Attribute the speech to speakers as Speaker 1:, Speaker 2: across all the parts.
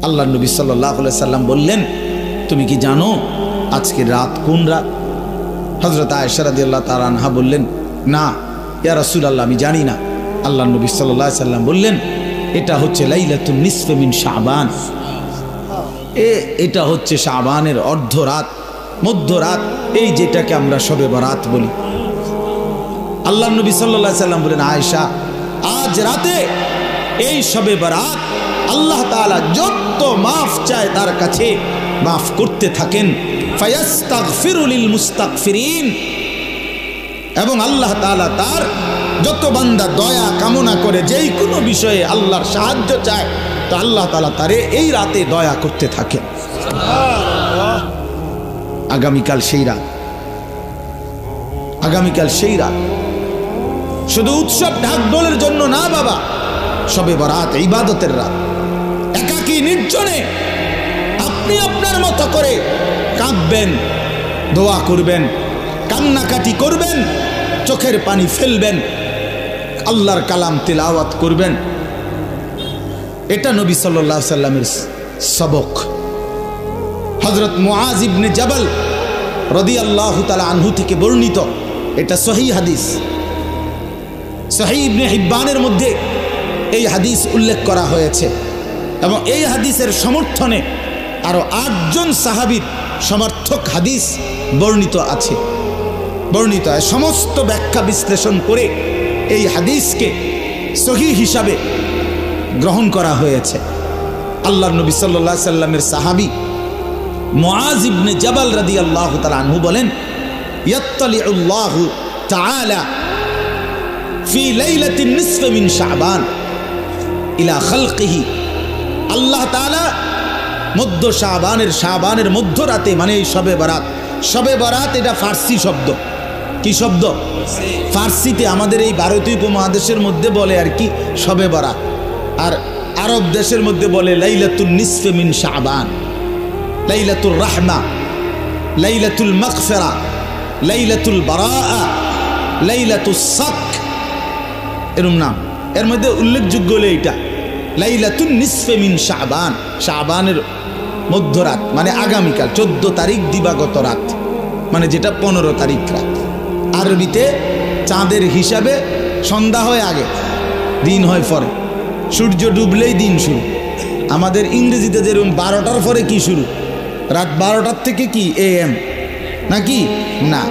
Speaker 1: আল্লাহ নবী সাল্লাল্লাহু আলাইহি সাল্লাম বললেন, তুমি কি জানো আজকের রাত কোন রাত? হযরত আয়েশা রাদিয়াল্লাহু তাআলা আনহা বললেন, না ইয়া রাসূলুল্লাহ, আমি জানি না। আল্লাহ নবী সাল্লাল্লাহু আলাইহি সাল্লাম বললেন, এটা হচ্ছে লাইলাতুন নিসফে মিন শাবান, এটা হচ্ছে শাবানের অর্ধরাত, মধ্যরাত, এই যেটাকে আমরা শবে বরাত বলি। আল্লাহ নবী সাল্লাল্লাহু আলাইহি সাল্লাম বলেন, আয়েশা, আজ রাতে এই শবে বরাত আল্লাহ তাআলা যত মাফ চায় তার কাছে মাফ করতে থাকেন। ফায়াস্তাগফিরু লিল মুস্তাগফিরিন, এবং আল্লাহ তাআলা তার যত বান্দা দয়া কামনা করে, যেই কোনো বিষয়ে আল্লাহর সাহায্য চায়, তো আল্লাহ তাআলা তারে এই রাতে দয়া করতে থাকেন। আগামীকাল সেই রাত, আগামীকাল সেই রাত শুধু উৎসব ঢাকঢোলের জন্য না বাবা, শবে বরাত ইবাদতের রাত। একাকী নির্জনে আপনি আপনার মতো করে কাঁদবেন, দোয়া করবেন, কান্নাকাটি করবেন, চোখের পানি ফেলবেন, আল্লাহর কালাম তিলাওয়াত করবেন। এটা নবী সাল্লাল্লাহু আলাইহি সাল্লামের সবক। হযরত মুআজ ইবনে জাবাল রাদিয়াল্লাহু তাআলা আনহু থেকে বর্ণিত, এটা সহিহ হাদিস, সহিহ ইবনে হিব্বানের মধ্যে এই হাদিস উল্লেখ করা হয়েছে, এবং এই হাদিসের সমর্থনে আরো 8 জন সাহাবীর সমর্থক হাদিস বর্ণিত আছে। বর্ণিত হয়, সমস্ত ব্যাখ্যা বিশ্লেষণ করে এই হাদিসকে সহিহ হিসাবে গ্রহণ করা হয়েছে। আল্লাহর নবী সাল্লাল্লাহু আলাইহি সাল্লামের সাহাবী মুআজ ইবনে জাবাল রাদিয়াল্লাহু তাআলা আনহু বলেন, ইয়াত্তালিউল্লাহু তাআলা ফি লাইলাতিন নিসফি মিন শাবান ইলা খালকিহি, আল্লাহ তাআলা মধ্য শাবানের মধ্যরাতে, মানে এই শবে বরাত। শবে বরাত এটা ফার্সি শব্দ। কি শব্দ? ফার্সিতে আমাদের এই ভারতীয় উপমহাদেশের মধ্যে বলে আর কি শবে বরাত, আর আরব দেশের মধ্যে বলে লাইলাতুন নিসফে মিন শাবান, লাইলাতুল রাহমা, লাইলাতুল মাগফিরা, লাইলাতুল বারাআ, লাইলাতুস সাক, এরকম নাম। এর মধ্যে উল্লেখযোগ্য হলো এটা লাইলাতুন নিসফে মিন শাবান, শাবানের মধ্যরাত, মানে আগামীকাল 14 তারিখ দিবাগত রাত, মানে যেটা 15 তারিখ রাত। আরবিতে চাঁদের হিসাবে সন্ধ্যা হয় আগে, দিন হয় পরে, সূর্য ডুবলেই দিন শুরু। আমাদের ইংরেজিতে যেরকম 12টার পরে কি শুরু, রাত 12টার থেকে কি AM নাকি না,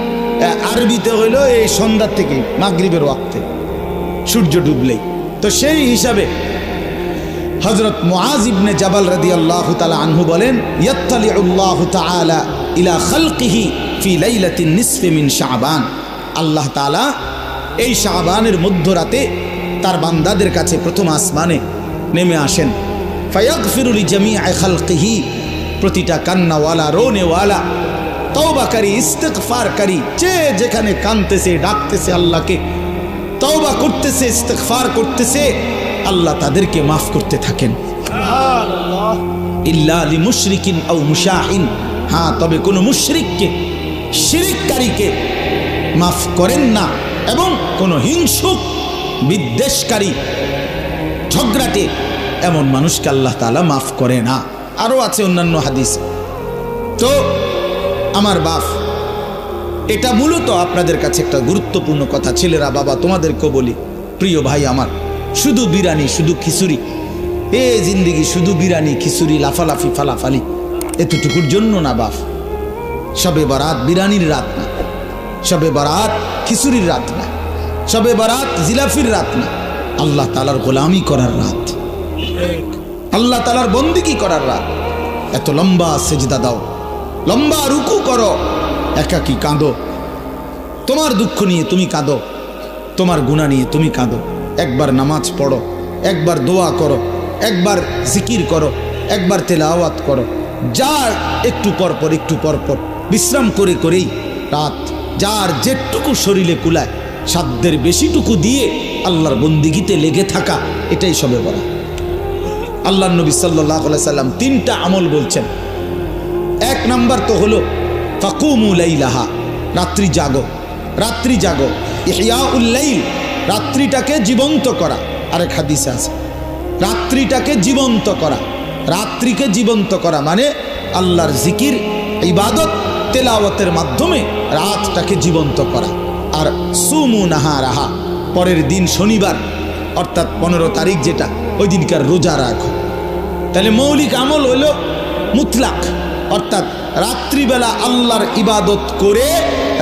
Speaker 1: আরবিতে হইল এই সন্ধ্যার থেকে মাগরিবের ওয়াক্তে, সূর্য ডুবলেই। তো সেই হিসাবে হযরত মুআজ ইবনে জাবাল রাদিয়াল্লাহু তাআলা আনহু বলেন, ইয়াত্তালিউল্লাহু তাআলা ইলা খালকিহি ফি লাইলাতিন নিসফি মিন শাবান, আল্লাহ তাআলা এই শাবানের মধ্যরাতে তার বান্দাদের কাছে প্রথম আসমানে নেমে আসেন। ফায়াগফিরু লিজামিআ খালকিহি, প্রতিটা কান্নাওয়ালা, রোনেওয়ালা, তওবাকারী, ইস্তিগফারকারী, যে যেখানে কাঁদতেছে, ডাকতেছে আল্লাহকে, তওবা করতেছে, ইস্তিগফার করতেছে, আল্লাহ তাদেরকে মাফ করতে থাকেন। সুবহানাল্লাহ। ইল্লা লিমুশরিকিন আও মুশাহিন, হ্যাঁ তবে কোনো মুশরিককে, শিরককারীকে মাফ করেন না, এবং কোনো হিংসুক, বিদ্বেষকারী, ঝগড়াটে এমন মানুষকে আল্লাহ তাআলা মাফ করে না। আরও আছে অন্যান্য হাদিস। তো আমার বাপ, এটা মূলত আপনাদের কাছে একটা গুরুত্বপূর্ণ কথা। ছেলেরা, বাবা, তোমাদেরকেও বলি, প্রিয় ভাই আমার, শুধু বিরানি, শুধু খিচুড়ি, এ জিন্দিগি শুধু বিরানি, খিচুড়ি, লাফালাফি, ফালাফালি, এতটুকুর জন্য না বাপ। শবে বরাত বিরানির রাত না, শবে বরাত খিচুড়ির রাত না, শবে বরাত জিলাফির রাত না, আল্লাহ তাআলার গোলামি করার রাত, আল্লাহ তাআলার বন্দেগী করার রাত। এত লম্বা সেজদা দাও, লম্বা রুকু করো, একাকী কাঁদো, তোমার দুঃখ নিয়ে তুমি কাঁদো, তোমার গুনাহ নিয়ে তুমি কাঁদো। একবার নামাজ পড়ো, একবার দোয়া করো, একবার জিকির করো, একবার তেলাওয়াত করো, যার একটু পরপর বিশ্রাম করে করেই রাত, যার যেটুকু শরীরে কুলায় সাধ্যের বেশিটুকু দিয়ে আল্লাহর বন্দেগীতে লেগে থাকা, এটাই শবে বরাত। আল্লাহর নবী সাল্লাল্লাহু আলাইহি সাল্লাম 3টা আমল বলছেন। 1 নাম্বার তো হলো ফাকুমু লাইলাহা, রাত্রি জাগো, রাত্রি জাগো, ইহয়াউল লাইল, রাত্রিটাকে জীবন্ত করা। আরেক হাদিসে আছে রাত্রিটাকে জীবন্ত করা, রাত্রিকে জীবন্ত করা মানে আল্লাহর জিকির ইবাদত তেলাওয়াতের মাধ্যমে রাতটাকে জীবন্ত করা। আর সুমু নাহারাহা, পরের দিন শনিবার অর্থাৎ 15 তারিখ যেটা, ওই দিনকার রোজা রাখো। তাহলে মৌলিক আমল হলো মুতলাক, অর্থাৎ রাত্রিবেলা আল্লাহর ইবাদত করে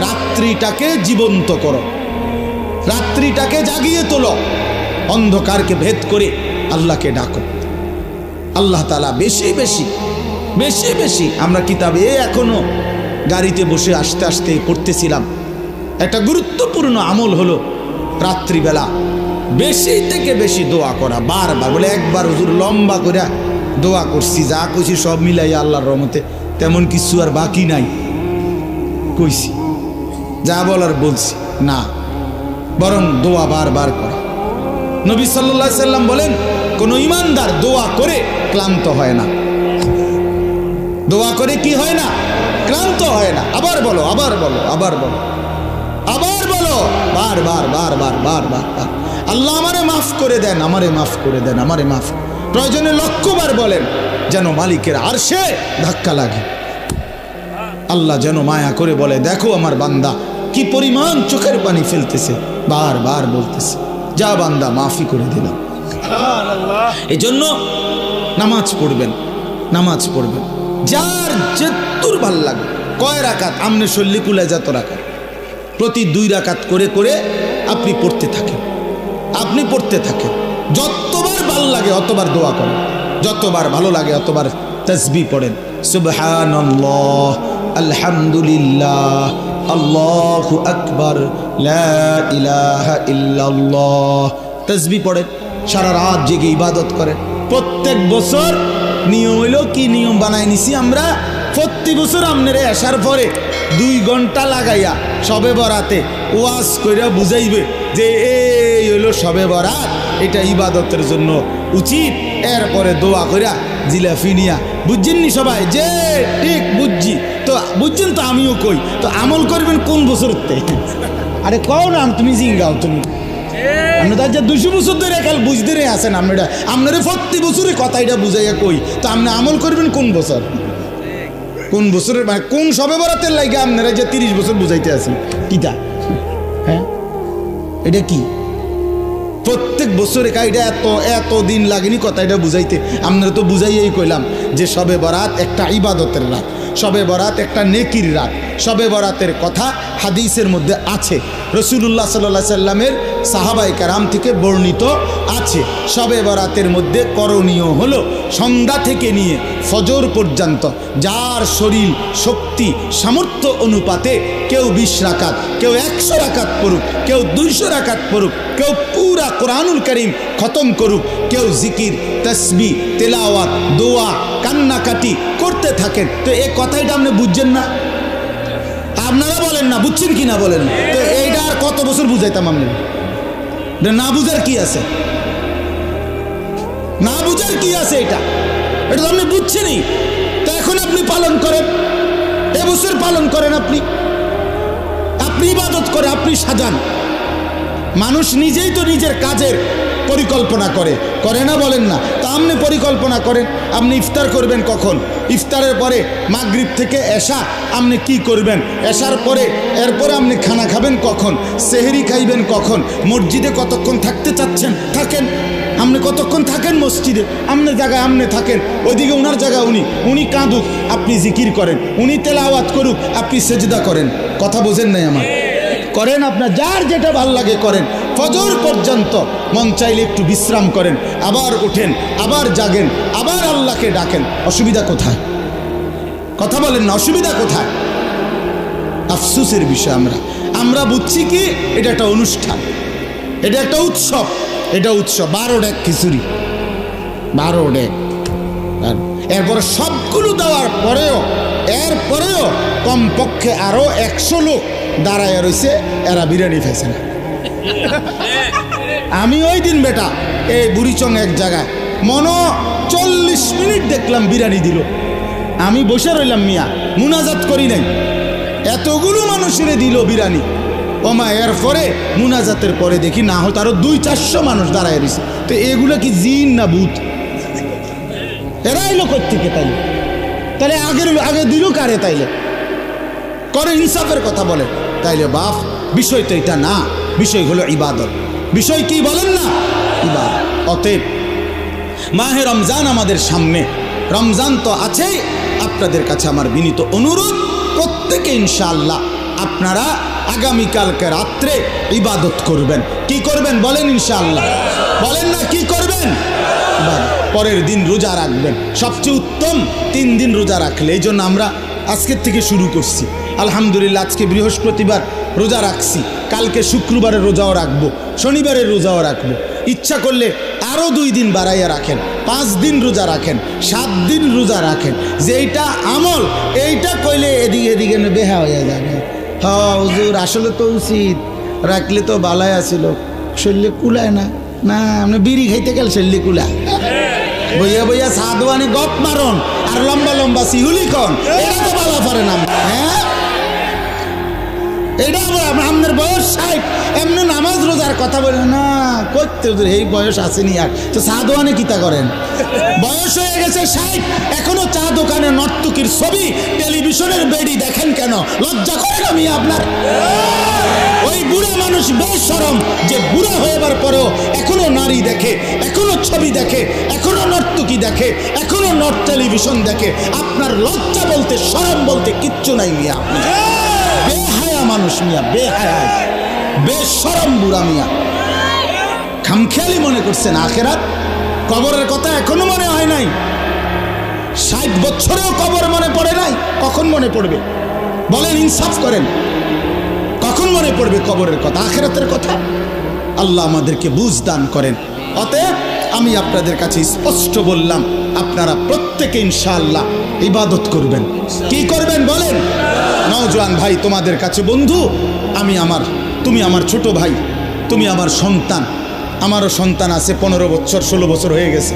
Speaker 1: রাত্রিটাকে জীবন্ত করো, রাত্রিটাকে জাগিয়ে তোলো, অন্ধকারকে ভেদ করে আল্লাহকে ডাকো। আল্লাহ তাআলা বেশি বেশি বেশি বেশি, আমরা কিতাবে এখনো গাড়িতে বসে আসতে আসতে পড়তেছিলাম, একটা গুরুত্বপূর্ণ আমল হলো রাত্রিবেলা বেশি থেকে বেশি দোয়া করা। বারবার বলে, একবার হুজুর লম্বা করে দোয়া করছি, যা কইছি সব মিলাইয়া আল্লাহর রহমতে তেমন কিছু আর বাকি নাই কইছি, যা বলার বলছি না, বরং দোয়া বারবার করা। নবী সাল্লাল্লাহু আলাইহি সাল্লাম বলেন, কোন ইমানদার দোয়া করে ক্লান্ত হয় না। দোয়া করে কি হয় না? ক্লান্ত হয় না। আবার বলো, আবার বলো, আবার বলো, আবার বলো, বারবার বারবার বারবার। আল্লাহ আমারে মাফ করে দেন, আমারে মাফ করে দেন, আমারে মাফ। প্রয়োজনে লক্ষবার বলেন, যেন মালিকের আরশে ধাক্কা লাগে। আল্লাহ যেন মায়া করে বলে, দেখো আমার বান্দা কি পরিমাণ চোখের পানি ফেলতেছে, বারবার বলতেছে, যা বান্দা মাফি করে দিলাম। এই জন্য নামাজ পড়বেন, নামাজ পড়বেন, যার যেতুর ভাল লাগে। কয় রাকাত? আমনে শল্লি কুলে যত রাকাত, প্রতি 2 রাকাত করে করে আপনি পড়তে থাকেন, আপনি পড়তে থাকেন। যতবার ভাল লাগে অতবার দোয়া করেন, যতবার ভালো লাগে অতবার তাসবিহ পড়েন। সুবহানাল্লাহ, আলহামদুলিল্লাহ, আল্লাহু আকবার, লা ইলাহা ইল্লাল্লাহ। তাসবিহ পড়েন, সারা রাত জেগে ইবাদত করেন। প্রত্যেক বছর নিয়ম হইল কি, নিয়ম বানাই নিছি আমরা, প্রতি বছর আপনারা আসার পরে 2 ঘন্টা লাগাইয়া শবে বরাতে ওয়াজ কইরা বুঝাইবে যে এই হইল শবে বরাত, এটা ইবাদতের জন্য উচিত। এরপরে দোয়া কইরা জিলাফি নিয়া, বুঝছেন নি সবাই? যে ঠিক বুঝছি তো, বুঝছেন তো, আমিও কই তো। আমল করবেন কোন বছরতে? আরে কও না, তুমি জিঙ্গাও, তুমি আপনি তো 200 বছর ধরে একাল বুঝতে রে আসেন, আপনারা প্রতি বছরে কথাটা বুঝাইয়া কই, তো আপনি আমল করবেন কোন বছর? কোন বছরের মানে কোন শবে বরাতের লাগে আপনারা যে 30 বছর বুঝাইতে আছেন কিটা? হ্যাঁ, এটা কি প্রত্যেক বছরে কাইটা এত এত দিন লাগেনি কথাটা বুঝাইতে? আপনারা তো বুঝাইয়াই কইলাম যে শবে বরাত একটা ইবাদতের রাত, শবে বরাত একটা নেকির রাত। শবে বরাতের কথা হাদিসের মধ্যে আছে, রাসূলুল্লাহ সাল্লাল্লাহু আলাইহি সাল্লামের সাহাবায়ে কেরাম থেকে বর্ণিত আছে। শবে বরাতের মধ্যে করণীয় হলো সন্ধ্যা থেকে নিয়ে ফজর পর্যন্ত যার শরীর শক্তি সামর্থ্য অনুপাতে কেউ 20 রাকাত, কেউ 100 রাকাত পড়ুক, কেউ 200 রাকাত পড়ুক, কেউ পুরা কোরআনুল কারীম খতম করুক, কেউ জিকির তাসবিহ তেলাওয়াত দোয়া কান্নাকাটি করতে থাকেন। তো এই কথাটা আপনি বুঝছেন না? আপনারা বলেন না, বুঝছেন কি না বলেন? তো এইটা আর কত বছর বুঝাইতাম আপনারা? না বুঝার কি আছে? না বুঝার কি আছে? এটা এটা তো আপনি বুঝছেনই, তো এখন আপনি পালন করেন, এবছর পালন করেন, আপনি আপনি ইবাদত করে আপনি সাজান। মানুষ নিজেই তো নিজের কাজের পরিকল্পনা করে না, বলেন না? তা আপনি পরিকল্পনা করেন, আপনি ইফতার করবেন কখন, ইফতারের পরে মাগরিব থেকে এশা আপনি কি করবেন, এশার পরে এরপরে আপনি খানা খাবেন কখন, সেহরি খাইবেন কখন, মসজিদে কতক্ষণ থাকতে চাচ্ছেন থাকেন, আপনি কতক্ষণ থাকেন মসজিদে, আপনার জায়গায় আপনি থাকেন, ওইদিকে ওনার জায়গায় উনি কাঁদুক আপনি জিকির করেন, উনি তেলাওয়াত করুক আপনি সেজদা করেন। কথা বোঝেন নাই আমার? করেন, আপনার যার যেটা ভাল লাগে করেন। ফজর পর্যন্ত মন চাইলে একটু বিশ্রাম করেন, আবার ওঠেন, আবার জাগেন, আবার আল্লাহকে ডাকেন। অসুবিধা কোথায়? কথা বলেন না, অসুবিধা কোথায়? আফসোসের বিষয় আমরা বুঝছি কি এটা একটা অনুষ্ঠান, এটা একটা উৎসব, এটা উৎসব। 12 ডেক খিচুড়ি, 12 ডেক, এরপরে সবগুলো দেওয়ার পরেও এরপরেও কমপক্ষে আরো 100 লোক দাঁড়ায় রয়েছে, এরা বিরিয়ানি খাইছে না। আমি ওই দিন বেটা এই বুড়িচং এক জায়গায় 40 মিনিট দেখলাম বিরিয়ানি দিল, আমি বসে রইলাম, মিয়া মুনাজাত করি নাই, এতগুলো মানুষের দিল বিরিয়ানি। ওমা এরপরে মুনাজাতের পরে দেখি না হয়তো আরো 200-400 মানুষ দাঁড়ায় রয়েছে। তো এগুলো কি জিন না ভূত? এরা এলো কোত্থেকে? তাইলে তাহলে আগে দিল কারে? তাইলে করে ইনসাফের কথা বলে। তাইলে বাপ বিষয় তো এটা না, বিষয় হলো ইবাদত। বিষয় কি বলেন না? ইবাদত। অতএব মাহে রমজান আমাদের সামনে, রমজান তো আছেই। আপনাদের কাছে আমার বিনীত অনুরোধ, প্রত্যেকে ইনশাআল্লাহ আপনারা আগামীকালকে রাত্রে ইবাদত করবেন। কি করবেন বলেন? ইনশাআল্লাহ বলেন না, কি করবেন? পরের দিন রোজা রাখবেন। সবচেয়ে উত্তম 3 দিন রোজা রাখলে, এই জন্য আমরা আজকের থেকে শুরু করছি। আলহামদুলিল্লাহ আজকে বৃহস্পতিবার রোজা রাখছি, কালকে শুক্রবারের রোজাও রাখবো, শনিবারের রোজাও রাখবো। ইচ্ছা করলে আরও 2 দিন বাড়াইয়া রাখেন, 5 দিন রোজা রাখেন, 7 দিন রোজা রাখেন। যেইটা আমল এইটা কইলে এদিকে বেহা হয়ে যাবে। হ্যাঁ হুজুর, আসলে তো উচিত রাখলে তো বালাই আসিল, শরীরে কুলায় না। না, আপনি বিড়ি খাইতে গেল শরীরে কুলা, বইয়া বইয়া সাদওয়ানি গপ মারন আর লম্বা লম্বা সিহুলি কন, এটা তো বালা পারে না। হ্যাঁ, এটা আপনার বয়স 60, এমনি নামাজ রোজার কথা বলে না করতে, এই বয়স আসেনি আর তো চা দোকানে কিতা করেন? বয়স হয়ে গেছে 60, এখনো চা দোকানে নর্তকীর ছবি, টেলিভিশনের বেডি দেখেন কেন? লজ্জা করে না মিয়া আপনার? ওই বুড়া মানুষ বেশরম যে বুড়া হয়েবার পরেও এখনো নারী দেখে, এখনো ছবি দেখে, এখনো নর্তকী দেখে, এখনো টেলিভিশন দেখে। আপনার লজ্জা বলতে, শরম বলতে কিচ্ছু নাই মিয়া। আপনি বেহায়া মানুষ মিয়া, বেহায়া বেশরম বুড়া মিয়া। খামখেয়ালি মনে করছেন আখেরাত, কবরের কথা এখনো মনে হয় নাই। 60 বছরেও কবর মনে পড়ে নাই। কখন মনে পড়বে বলেন? ইনসাফ করেন, কখন মনে পড়বে কবরের কথা, আখেরাতের কথা? আল্লাহ আমাদেরকে বুঝ দান করেন। অতএব আমি আপনাদের কাছে স্পষ্ট বললাম, আপনারা প্রত্যেকে ইনশাআল্লাহ ইবাদত করবেন। কি করবেন বলেন? নওজোয়ান ভাই, তোমাদের কাছে বন্ধু, তুমি আমার ছোট ভাই, তুমি আমার সন্তান। আমারও সন্তান আছে, 15 বছর 16 বছর হয়ে গেছে।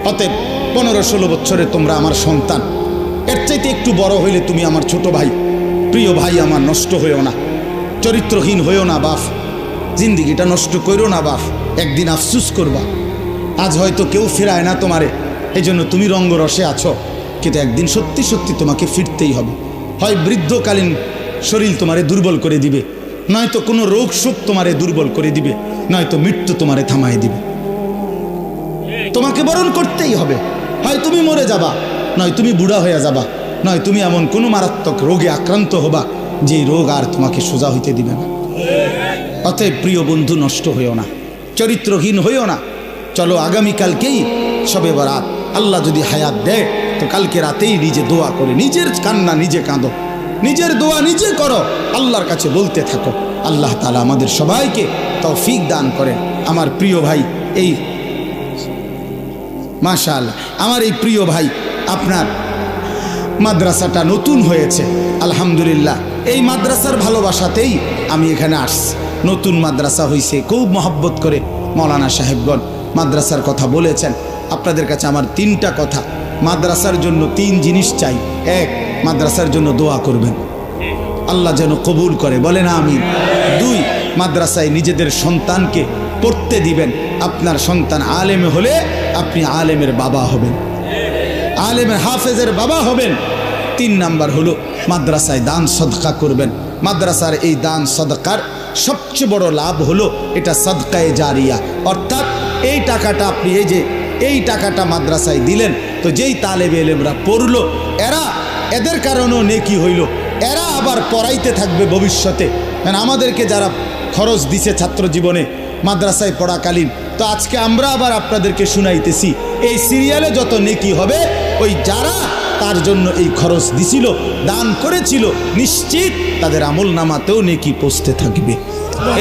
Speaker 1: অতএব 15-16 বছরে তোমরা আমার সন্তান। এর চাইতে একটু বড় হইলে তুমি আমার ছোট ভাই। প্রিয় ভাই আমার, নষ্ট হইও না, চরিত্রহীন হইও না বাপ, জিন্দিগিটা নষ্ট করো না বাপ। একদিন আফসুস করবা। আজ হয়তো কেউ ফেরায় না তোমারে, এই জন্য তুমি রঙ্গরসে আছো, কিন্তু একদিন সত্যি সত্যি তোমাকে ফিরতেই হবে। হয় বৃদ্ধকালীন শরীর তোমারে দুর্বল করে দিবে, নয়তো কোনো রোগ শোক তোমারে দুর্বল করে দিবে, নয়তো মৃত্যু তোমারে থামায় দিবে। তোমাকে বরণ করতেই হবে। হয় তুমি মরে যাবা, নয় তুমি বুড়া হয়ে যাবা, নয় তুমি এমন কোনো মারাত্মক রোগে আক্রান্ত হবা যে রোগ আর তোমাকে সোজা হইতে দিবে না। অতএব প্রিয় বন্ধু, নষ্ট হইও না, চরিত্রহীন হইও না। চলো আগামীকালকেই শবে বরাত, আল্লাহ যদি হায়াত দেয় তো কালকে রাতেই নিজে দোয়া করে, নিজের কান্না নিজে কাঁদো, নিজের দোয়া নিজে করো, আল্লাহর কাছে বলতে থাকো। আল্লাহ তাআলা আমাদের সবাইকে তৌফিক দান করেন। আমার প্রিয় ভাই, এই মাশাআল্লাহ, আমার এই প্রিয় ভাই, আপনার মাদ্রাসাটা নতুন হয়েছে, আলহামদুলিল্লাহ। এই মাদ্রাসার ভালোবাসাতেই আমি এখানে আসছি। নতুন মাদ্রাসা হয়েছে, খুব মহব্বত করে মৌলানা সাহেবগণ মাদ্রাসার কথা বলেছেন। আপনাদের কাছে আমার 3টা কথা। মাদ্রাসার জন্য 3 জিনিস চাই। 1, মাদ্রাসার জন্য দোয়া করবেন, আল্লাহ যেন কবুল করে, বলেন আমিন। 2, মাদ্রাসায় নিজেদের সন্তানকে পড়তে দিবেন। আপনার সন্তান আলেম হলে আপনি আলেমের বাবা হবেন, আলেমের হাফেজের বাবা হবেন। 3 নাম্বার হলো মাদ্রাসায় দান সদকা করবেন। মাদ্রাসার এই দান সদকার সবচেয়ে বড় লাভ হলো এটা সদকায়ে জারিয়া, অর্থাৎ এই টাকাটা আপনি এই টাকাটা মাদ্রাসায় দিলেন, তো যেই তালেবে এলেমরা পড়লো, এদের কারণেও নেকি হইল, এরা আবার পড়াইতে থাকবে ভবিষ্যতে। কারণ আমাদেরকে যারা খরচ দিছে ছাত্র জীবনে মাদ্রাসায় পড়াকালীন, তো আজকে আমরা আবার আপনাদেরকে শুনাইতেছি, এই সিরিয়ালে যত নেকি হবে ওই যারা তার জন্য এই খরচ দিছিল, দান করেছিল, নিশ্চিত তাদের আমল নামাতেও নেকি পৌঁছতে থাকবে।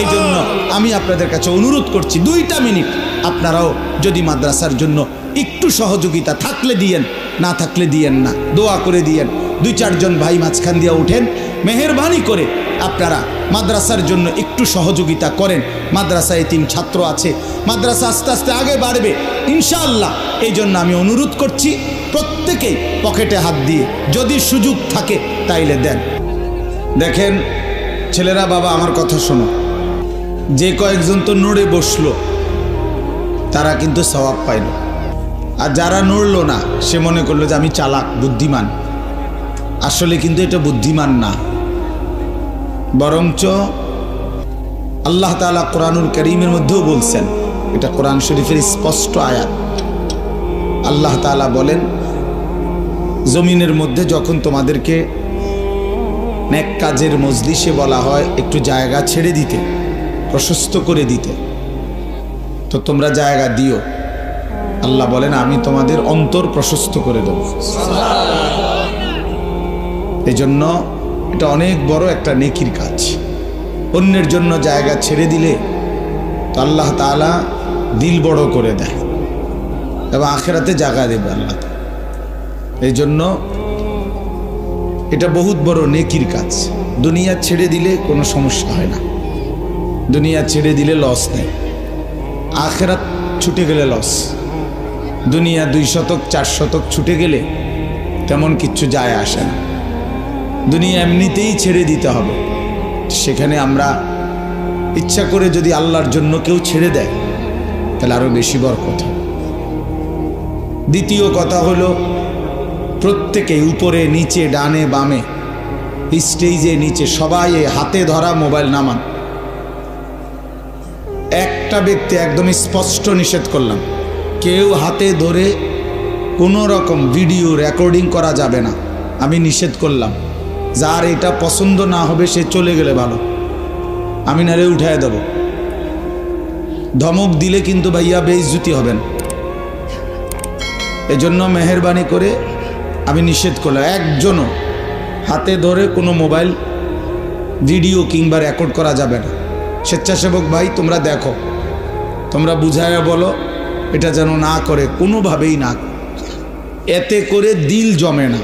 Speaker 1: এই জন্য আমি আপনাদের কাছে অনুরোধ করছি, 2টা মিনিট আপনারাও যদি মাদ্রাসার জন্য একটু সহযোগিতা থাকলে দিয়েন, না থাকলে দিয়েন না, দোয়া করে দিয়েন। 2-4 জন ভাই মাঝখান দিয়ে উঠেন, মেহেরবানি করে আপনারা মাদ্রাসার জন্য একটু সহযোগিতা করেন। মাদ্রাসায় 3 ছাত্র আছে, মাদ্রাসা আস্তে আস্তে আগে বাড়বে ইনশাআল্লাহ। এই জন্য আমি অনুরোধ করছি, প্রত্যেকেই পকেটে হাত দিয়ে যদি সুযোগ থাকে তাইলে দেন। দেখেন ছেলেরা, বাবা আমার কথা শোনো, যে কয়েকজন তো নড়ে বসলো তারা কিন্তু সওয়াব পাইল, আর যারা নড়লো না সে মনে করলো যে আমি চালাক বুদ্ধিমান। আসলে কিন্তু এটা বুদ্ধিমান না, বরঞ্চ আল্লাহ তাআলা কোরআনুল কারীমের মধ্যেও বলছেন, এটা কোরআন শরীফের স্পষ্ট আয়াত। আল্লাহ তাআলা বলেন, জমিনের মধ্যে যখন তোমাদেরকে নেক কাজের মজলিসে বলা হয় একটু জায়গা ছেড়ে দিতে, প্রশস্ত করে দিতে, তো তোমরা জায়গা দিও। আল্লাহ বলেন আমি তোমাদের অন্তর প্রশস্ত করে দেব। এই জন্য এটা অনেক বড় একটা নেকির কাজ। অন্যের জন্য জায়গা ছেড়ে দিলে তো আল্লাহ তাআলা দিল বড় করে দেয় এবং আখিরাতে জায়গা দেবে আল্লাহ। এই জন্য এটা বহুত বড় নেকির কাজ। দুনিয়া ছেড়ে দিলে কোনো সমস্যা হয় না, দুনিয়া ছেড়ে দিলে লস নেই, আখিরাত ছুটে গেলে লস। দুনিয়া 2 শতক 4 শতক ছুটে গেলে তেমন কিচ্ছু যায় আসে না, দুনিয়া এমনিতেই ছেড়ে দিতে হবে। সেখানে আমরা ইচ্ছা করে যদি আল্লাহর জন্য কেউ ছেড়ে দেয় তাহলে আরো বেশি বরকত হবে। দ্বিতীয় কথা হলো, প্রত্যেকেই উপরে নিচে ডানে বামে স্টেজে নিচে সবাই হাতে ধরা মোবাইল নামান। একটা ব্যক্তি একদম স্পষ্ট নিষেধ করলাম, কেউ হাতে ধরে কোনো রকম ভিডিও রেকর্ডিং করা যাবে না, আমি নিষেধ করলাম। যার এটা পছন্দ না হবে সে চলে গেলে ভালো, আমি নারে উঠায় দেব। ধমক দিলে কিন্তু ভাইয়া বেইজ্জতি হবেন। এজন্য মেহেরবানি করে আমি নিষেধ করলাম, একজনও হাতে ধরে কোনো মোবাইল ভিডিও কিংবা রেকর্ড করা যাবে না। স্বেচ্ছাসেবক ভাই তোমরা দেখো, তোমরা বুঝায়া বলো এটা যেন না করে, কোনোভাবেই না। এতে করে দিল জমে না।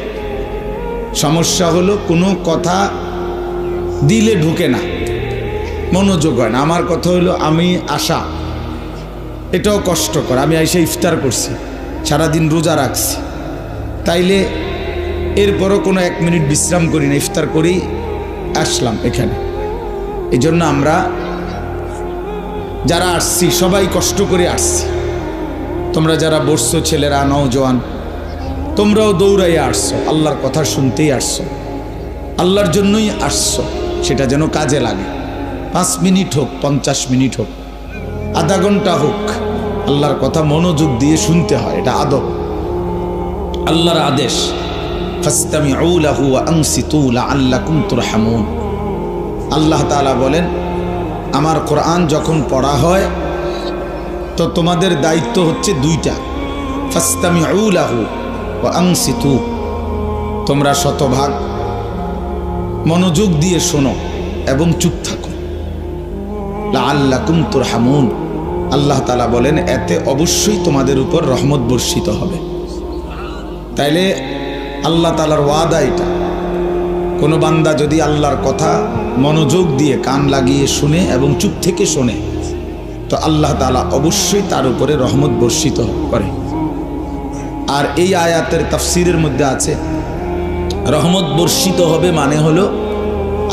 Speaker 1: সমস্যা হলো কোনো কথা দিলে ঢুকে না, মনোযোগ হয় না। আমার কথা হলো আমি আসা, এটাও কষ্টকর। আমি এসে ইফতার করছি, সারাদিন রোজা রাখছি, তাইলে এরপরও কোনো 1 মিনিট বিশ্রাম করি না, ইফতার করেই আসলাম এখানে। এই জন্য আমরা যারা আসছি সবাই কষ্ট করে আসছি। তোমরা যারা বসছো, ছেলেরা নওজোয়ান, তোমরাও দৌড়াইয়া আসছো, আল্লাহর কথা শুনতেই আসছো, আল্লাহর জন্যই আসছো। সেটা যেন কাজে লাগে। 5 মিনিট হোক, 50 মিনিট হোক, আধা ঘন্টা হোক, আল্লাহর কথা মনোযোগ দিয়ে শুনতে হয়, এটা আদব, আল্লাহর আদেশ। ফাসতামিউ লাহু ওয়া আনসিতু লাআল্লাকুম তুরহামুন। আল্লাহ তাআলা বলেন, আমার কোরআন যখন পড়া হয় তো তোমাদের দায়িত্ব হচ্ছে 2টা। ফাসতামিউ লাহু ওয়া আনসিতু, তোমরা শতভাগ মনোযোগ দিয়ে শোনো এবং চুপ থাকো। লাআল্লাকুম তুরহামুন, আল্লাহ তাআলা বলেন এতে অবশ্যই তোমাদের উপর রহমত বর্ষিত হবে। তাইলে আল্লাহ তাআলার ওয়াদা এটা, কোনো বান্দা যদি আল্লাহর কথা মনোযোগ দিয়ে কান লাগিয়ে শুনে এবং চুপ থেকে শোনে তো আল্লাহ তাআলা অবশ্যই তার উপরে রহমত বর্ষিত করে। আর এই আয়াতের তাফসীরের মধ্যে আছে রহমত বর্ষিত হবে মানে হলো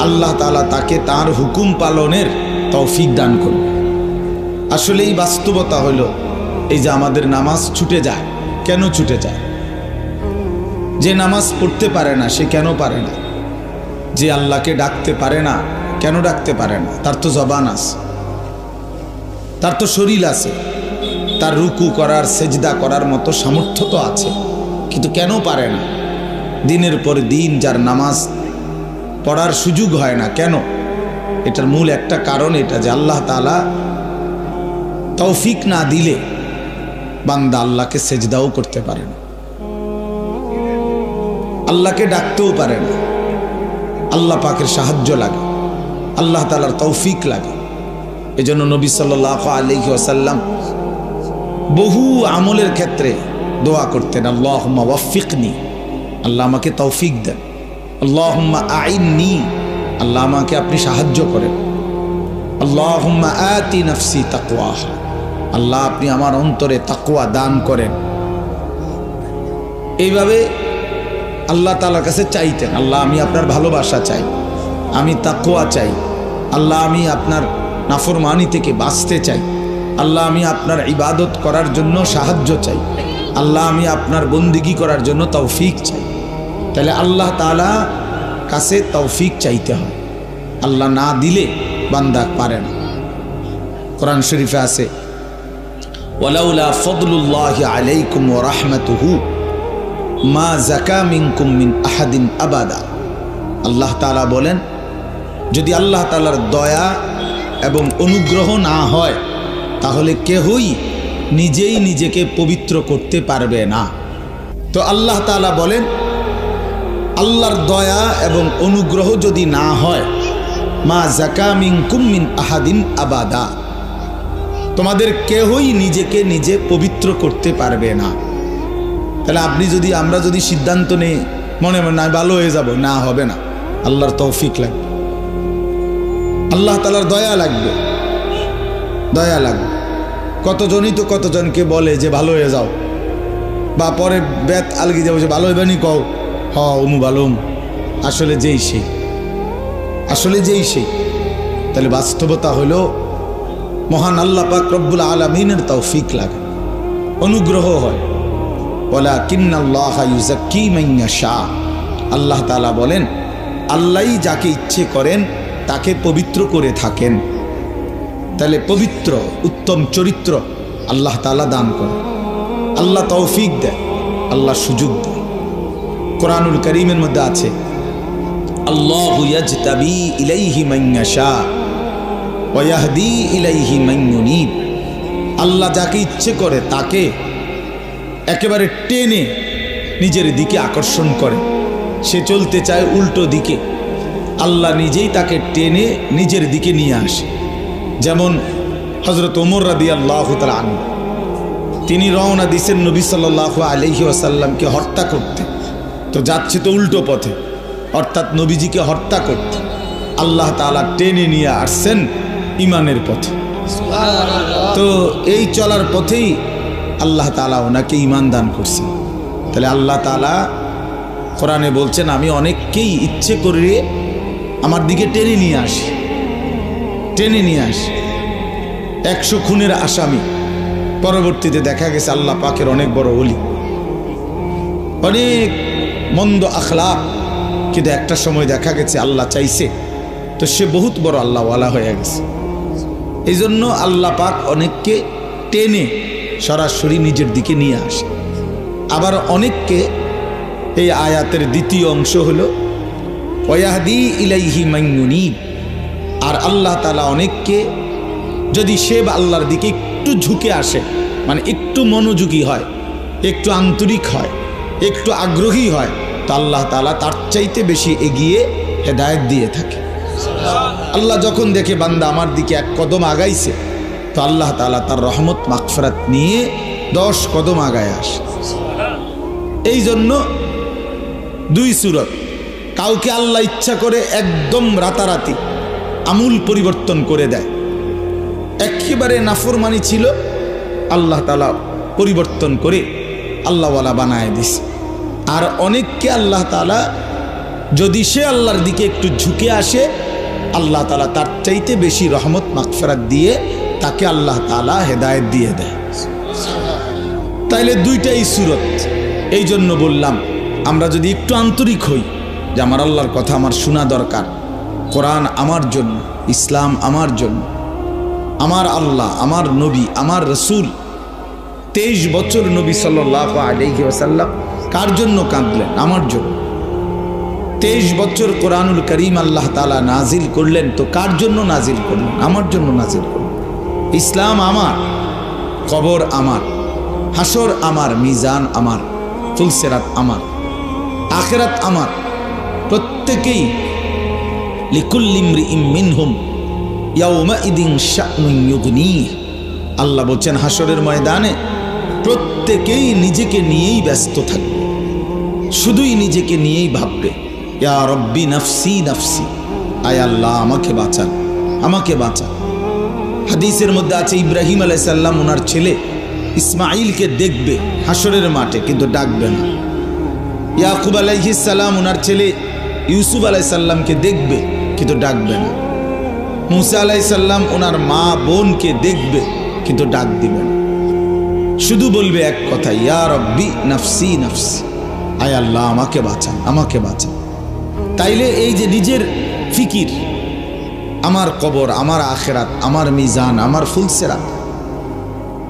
Speaker 1: আল্লাহ তাআলা তাকে তার হুকুম পালনের তৌফিক দান করবে। আসলে এই বাস্তবতা হলো এই যে আমাদের নামাজ ছুটে যায়। কেন ছুটে যায়? যে নামাজ পড়তে পারে না সে কেন পারে না? যে আল্লাহকে ডাকতে পারে না কেন ডাকতে পারে না? তার তো জবান আছে, তার তো শরীর আছে, তার রুকু করার সেজদা করার মতো সামর্থ্য তো আছে, কিন্তু কেন পারে না? দিনের পর দিন যার নামাজ পড়ার সুযোগ হয় না, কেন? এটার মূল একটা কারণ এটা যে আল্লাহ তাআলা তৌফিক না দিলে বান্দা আল্লাহকে সেজদাও করতে পারে না, আল্লাহকে ডাকতেও পারে না। আল্লাহ পাকের সাহায্য লাগে, আল্লাহ তাআলার তৌফিক লাগে। এজন্য নবী সাল্লাল্লাহু আলাইহি ওয়াসাল্লাম বহু আমলের ক্ষেত্রে দোয়া করতেন, আল্লাহুম্মা ওয়াফিকনি, আল্লাহ আমাকে তৌফিক দেন। আল্লাহুম্মা আইননি, আল্লাহ আমাকে আপনি সাহায্য করেন। আল্লাহুম্মা আতি নাফসি তাকওয়াহা, আল্লাহ আপনি আমার অন্তরে তাকওয়া দান করেন। এইভাবে আল্লাহ তাআলার কাছে চাইতেন, আল্লাহ আমি আপনার ভালোবাসা চাই, আমি তাকওয়া চাই, আল্লাহ আমি আপনার নাফরমানি থেকে বাঁচতে চাই, আল্লাহ আমি আপনার ইবাদত করার জন্য সাহায্য চাই। আল্লাহ আমি আপনার বন্দিগি করার জন্য তৌফিক চাই। তাহলে আল্লাহ তাআলা কাছে তৌফিক চাইতে হয়, আল্লাহ না দিলে বান্দা পারে না। কোরআন শরীফে আছে ওয়ালাউলা ফাদলুল্লাহি আলাইকুম ওয়া রাহমাতুহু মা যাকা মিনকুম মিন আহাদিন আবাদা। আল্লাহ তাআলা বলেন, যদি আল্লাহ তাআলার দয়া এবং অনুগ্রহ না হয় তাহলে কেহই নিজেই নিজেকে পবিত্র করতে পারবে না। তো আল্লাহ তাআলা বলেন, আল্লাহর দয়া এবং অনুগ্রহ যদি না হয়, মা যাকা মিনকুম মিন আহাদিন আবাদা, তোমাদের কেহই নিজেকে নিজে পবিত্র করতে পারবে না। তাহলে আমরা যদি সিদ্ধান্ত নেই মনে মনে ভালো হয়ে যাব, না হবে না। আল্লাহর তৌফিক লাগবে, আল্লাহ তাআলার দয়া লাগবে, দয়া লাগবে। কতজনই তো কতজনকে বলে যে ভালো হয়ে যাও, বা পরে বেত আলগি যাবো যে ভালো হইবে নি, কও হ উমু ভালো, আসলে যেই সেই। তাহলে বাস্তবতা হলো মহান আল্লাহ পাক রব্বুল আলামিনের তৌফিক লাগে, অনুগ্রহ হয়। ওয়ালাকিন্নাল্লাহা ইউযাক্কি মান ইয়াশা। আল্লাহ তাআলা বলেন, আল্লাহই যাকে ইচ্ছে করেন তাকে পবিত্র করে থাকেন। তাহলে পবিত্র উত্তম চরিত্র আল্লাহ তাআলা দান করেন, আল্লাহ তৌফিক দেয়, আল্লাহ সুযোগ দেয়। কোরআনুল কারীমের মধ্যে আছে আল্লাহু ইয়াজতাবি ইলাইহি মান ইয়াশা ওয়া ইয়াহদি ইলাইহি মান ইউনিব। আল্লাহ যাকে ইচ্ছে করে তাকে একেবারে টেনে নিজের দিকে আকর্ষণ করে। সে চলতে চায় উল্টো দিকে, আল্লাহ নিজেই তাকে টেনে নিজের দিকে নিয়ে আসে। যেমন হযরত ওমর রাদিয়াল্লাহু তাআলা আনহু, তিনি রওনা দিয়েছেন নবী সাল্লাল্লাহু আলাইহি ওয়াসাল্লামকে হত্যা করতে। তো যাচ্ছে তো উল্টো পথে, অর্থাৎ নবীজিকে হত্যা করতে। আল্লাহ তাআলা টেনে নিয়ে আসছেন ইমানের পথে। তো এই চলার পথেই আল্লাহ তাআলা ওনাকে ঈমান দান করছেন। তাহলে আল্লাহ তাআলা কোরআনে বলছেন, আমি অনেককেই ইচ্ছে করে আমার দিকে টেনে নিয়ে আসি। 100 খুনের আসামি, পরবর্তীতে দেখা গেছে আল্লাহ পাকের অনেক বড় ওলি, অনেক মন্দ আখলাক, কিন্তু একটা সময় দেখা গেছে আল্লাহ চাইছে তো সে বহুত বড় আল্লাহওয়ালা হয়ে গেছে। এই জন্য আল্লাহ পাক অনেককে টেনে সরাসরি নিজের দিকে নিয়ে আসে। আবার অনেককে, এই আয়াতের দ্বিতীয় অংশ হলো ওয়াহদি ইলাইহি মান ইউনিব। আর আল্লাহ তাআলা অনেককে যদি সে আল্লাহর দিকে একটু ঝুঁকে আসে, মানে একটু মনোযোগী হয়, একটু আন্তরিক হয়, একটু আগ্রহী হয়, তো আল্লাহ তাআলা তার চাইতে বেশি এগিয়ে হেদায়েত দিয়ে থাকে। আল্লাহ যখন দেখে বান্দা আমার দিকে 1 কদম আগাইছে, তো আল্লাহ তাআলা তার রহমত মাগফিরাত নিয়ে 10 কদম আগায় আসে। এই জন্য 2 সূরত, কাউকে আল্লাহ ইচ্ছা করে একদম রাতারাতি আমূল পরিবর্তন করে দেয়। একেবারে নাফরমানি ছিল, আল্লাহ তাআলা পরিবর্তন করে আল্লাহওয়ালা বানায় দিছে। আর অনেককে আল্লাহ তাআলা যদি সে আল্লাহর দিকে একটু ঝুঁকে আসে, আল্লাহ তাআলা তার চাইতে বেশি রহমত মাগফিরাত দিয়ে তাকে আল্লাহ তাআলা হেদায়েত দিয়ে দেয়। তাইলে 2টাই সূরত। এই জন্য বললাম, আমরা যদি একটু আন্তরিক হই যে আমার আল্লাহর কথা আমার শোনা দরকার, কোরআন আমার জন্য, ইসলাম আমার জন্য, আমার আল্লাহ, আমার নবী, আমার রসুল। 23 বছর নবী সাল্লাল্লাহু আলাইহি ওয়াসাল্লাম কার জন্য কাঁদলেন? আমার জন্য। 23 বছর কোরআনুল কারীম আল্লাহ তাআলা নাজিল করলেন, তো কার জন্য নাজিল করলেন? আমার জন্য নাজিল করলেন। ইসলাম আমার, কবর আমার, হাসর আমার, মিজান আমার, ফুলসিরাত আমার, আখিরাত আমার। প্রত্যেকেই লিকুল্লি ইমরিইম মিনহুম ইয়াউমাইদিন শা'নুন ইউগনিহ। আল্লাহ বলছেন হাসরের ময়দানে প্রত্যেকেই নিজেকে নিয়েই ব্যস্ত থাকবে, শুধুই নিজেকে নিয়েই ভাববে, ইয়া রব্বি নাফসি নাফসি, আয় আল্লাহ আমাকে বাঁচান, আমাকে বাঁচান। হাদিসের মধ্যে আছে ইব্রাহিম আলাইহিস সালাম ওনার ছেলে ইসমাঈলকে দেখবে হাসরের মাঠে, কিন্তু ডাকবে না। ইয়াকুব আলাইহিস সালাম ওনার ছেলে ইউসুফ আলাইহিস সালামকে দেখবে, কিন্তু ডাকবে না। মুসা আলাইহিস সালাম ওনার মা বোনকে দেখবে, কিন্তু ডাক দিবে না। শুধু বলবে এক কথা, ইয়া রব্বি নাফসি নাফসি, আয় আল্লাহ আমাকে বাঁচান, আমাকে বাঁচান। তাইলে এই যে নিজের ফিকির, আমার কবর, আমার আখেরাত, আমার মিজান, আমার ফুলসেরাত,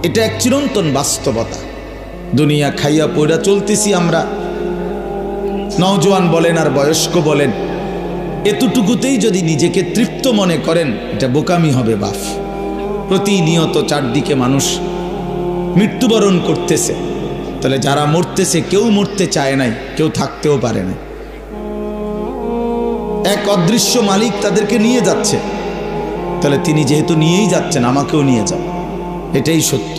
Speaker 1: এটা এক চিরন্তন বাস্তবতা। দুনিয়া খাইয়া পয়রা চলতেছি আমরা, নওজোয়ান বলেন আর বয়স্ক বলেন, এতটুকুতেই যদি নিজেকে তৃপ্ত মনে করেন, এটা বোকামি হবে বাপ। প্রতিনিয়ত চারদিকে মানুষ মৃত্যুবরণ করতেছে, তাহলে যারা মরতেছে কেউ মরতে চায় নাই, কেউ থাকতেও পারে না। এক অদৃশ্য মালিক তাদেরকে নিয়ে যাচ্ছে, তাহলে তিনি যেহেতু নিয়েই যাচ্ছেন, আমাকেও নিয়ে যান। এটাই সত্য,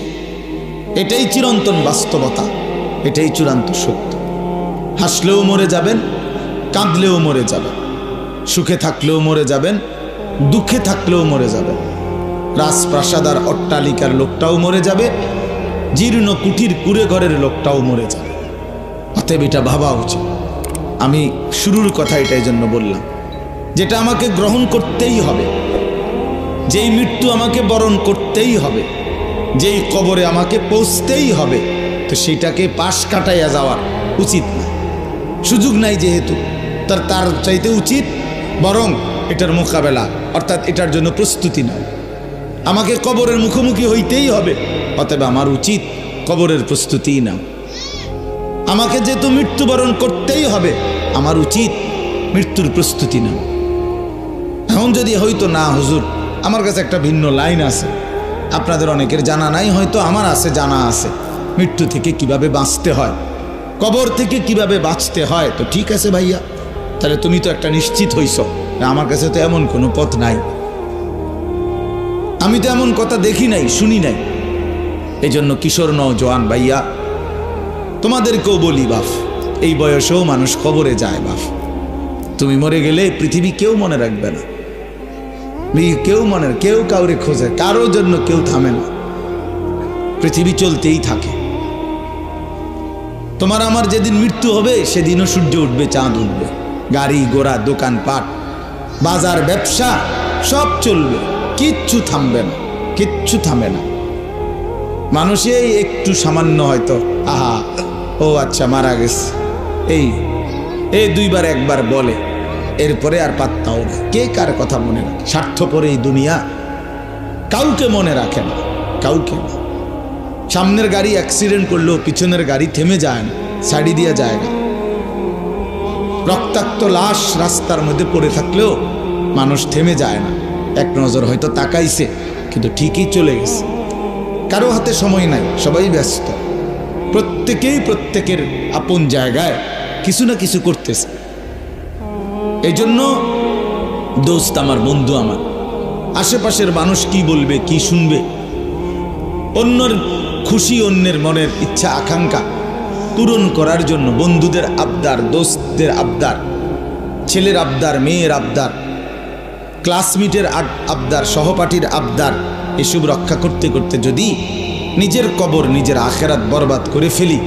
Speaker 1: এটাই চিরন্তন বাস্তবতা, এটাই চূড়ান্ত সত্য। হাসলেও মরে যাবেন, কাঁদলেও মরে যাবেন, সুখে থাকলেও মরে যাবেন, দুঃখে থাকলেও মরে যাবেন। রাজপ্রাসাদ আর অট্টালিকার লোকটাও মরে যাবে, জীর্ণ কুটির কুড়ে ঘরের লোকটাও মরে যাবে। অতএব এটা ভাবা উচিত। আমি শুরুর কথা এটাই জন্য বললাম, যেটা আমাকে গ্রহণ করতেই হবে, যেই মৃত্যু আমাকে বরণ করতেই হবে, যেই কবরে আমাকে পৌঁছতেই হবে, তো সেটাকে পাশ কাটাইয়া যাওয়ার উচিত না, সুযোগ নাই যেহেতু। তার চাইতে উচিত বরং এটার মোকাবেলা, অর্থাৎ এটার জন্য প্রস্তুতি নাও। আমাকে কবরের মুখোমুখি হইতেই হবে, অতএব আমার উচিত কবরের প্রস্তুতি নাও। আমাকে যেহেতু মৃত্যুবরণ করতেই হবে, আমার উচিত মৃত্যুর প্রস্তুতি নাও। এখন যদি হয়তো না হুজুর, আমার কাছে একটা ভিন্ন লাইন আছে, আপনাদের অনেকের জানা নাই, হয়তো আমার আছে, জানা আছে, মৃত্যু থেকে কিভাবে বাঁচতে হয়, কবর থেকে কিভাবে বাঁচতে হয়। তো ঠিক আছে ভাইয়া, তাহলে তুমি তো একটা নিশ্চিত হইছ, আমার কাছে তো এমন কোনো পথ নাই, আমি তো এমন কথা দেখি নাই, শুনি নাই। এই জন্য কিশোর নওজোয়ান ভাইয়া, তোমাদেরকেও বলি বাপ, এই বয়সেও মানুষ কবরে যায় বাপ। তুমি মরে গেলে পৃথিবী কেউ মনে রাখবে না, কেউ কাউরে খোঁজে, কারোর জন্য কেউ থামে না, পৃথিবী চলতেই থাকে। তোমার আমার যেদিন মৃত্যু হবে, সেদিনও সূর্য উঠবে, চাঁদ উঠবে, গাড়ি ঘোড়া, দোকানপাট, বাজার, ব্যবসা সব চলবে, কিচ্ছু থামবে না, কিচ্ছু থামে না। মানুষে একটু সামান্য হয়তো আহা ও আচ্ছা মারা গেছে, এই দুইবার একবার বলে, এরপরে আর পাত্তাও না। কে কার কথা মনে রাখে? স্বার্থপর এই দুনিয়া কাউকে মনে রাখে না, কাউকে না। সামনের গাড়ি অ্যাক্সিডেন্ট করলেও পিছনের গাড়ি থেমে যায় না, সাইডে দিয়ে যায় না। রক্তাক্ত লাশ রাস্তার মধ্যে পড়ে থাকলেও মানুষ থেমে যায় না, এক নজর হয়তো তাকাইছে, কিন্তু ঠিকই চলে গেছে। কারো হাতে সময় নাই, সবাই ব্যস্ত, প্রত্যেকেই প্রত্যেকের আপন জায়গায় কিছু না কিছু করতেছে। এই জন্য দোস্ত আমার, বন্ধু আমার, আশেপাশের মানুষ কি বলবে, কি শুনবে, অন্যের খুশি, অন্যের মনের ইচ্ছা আকাঙ্ক্ষা পূরণ করার জন্য বন্ধুদের আবদার, দোস্তদের আবদার, ছেলের আবদার, মেয়ের আবদার, ক্লাসমেটের আবদার, সহপাঠীর আবদার, এসব রক্ষা করতে করতে যদি নিজের কবর, নিজের আখেরাত বরবাদ করে ফেলি,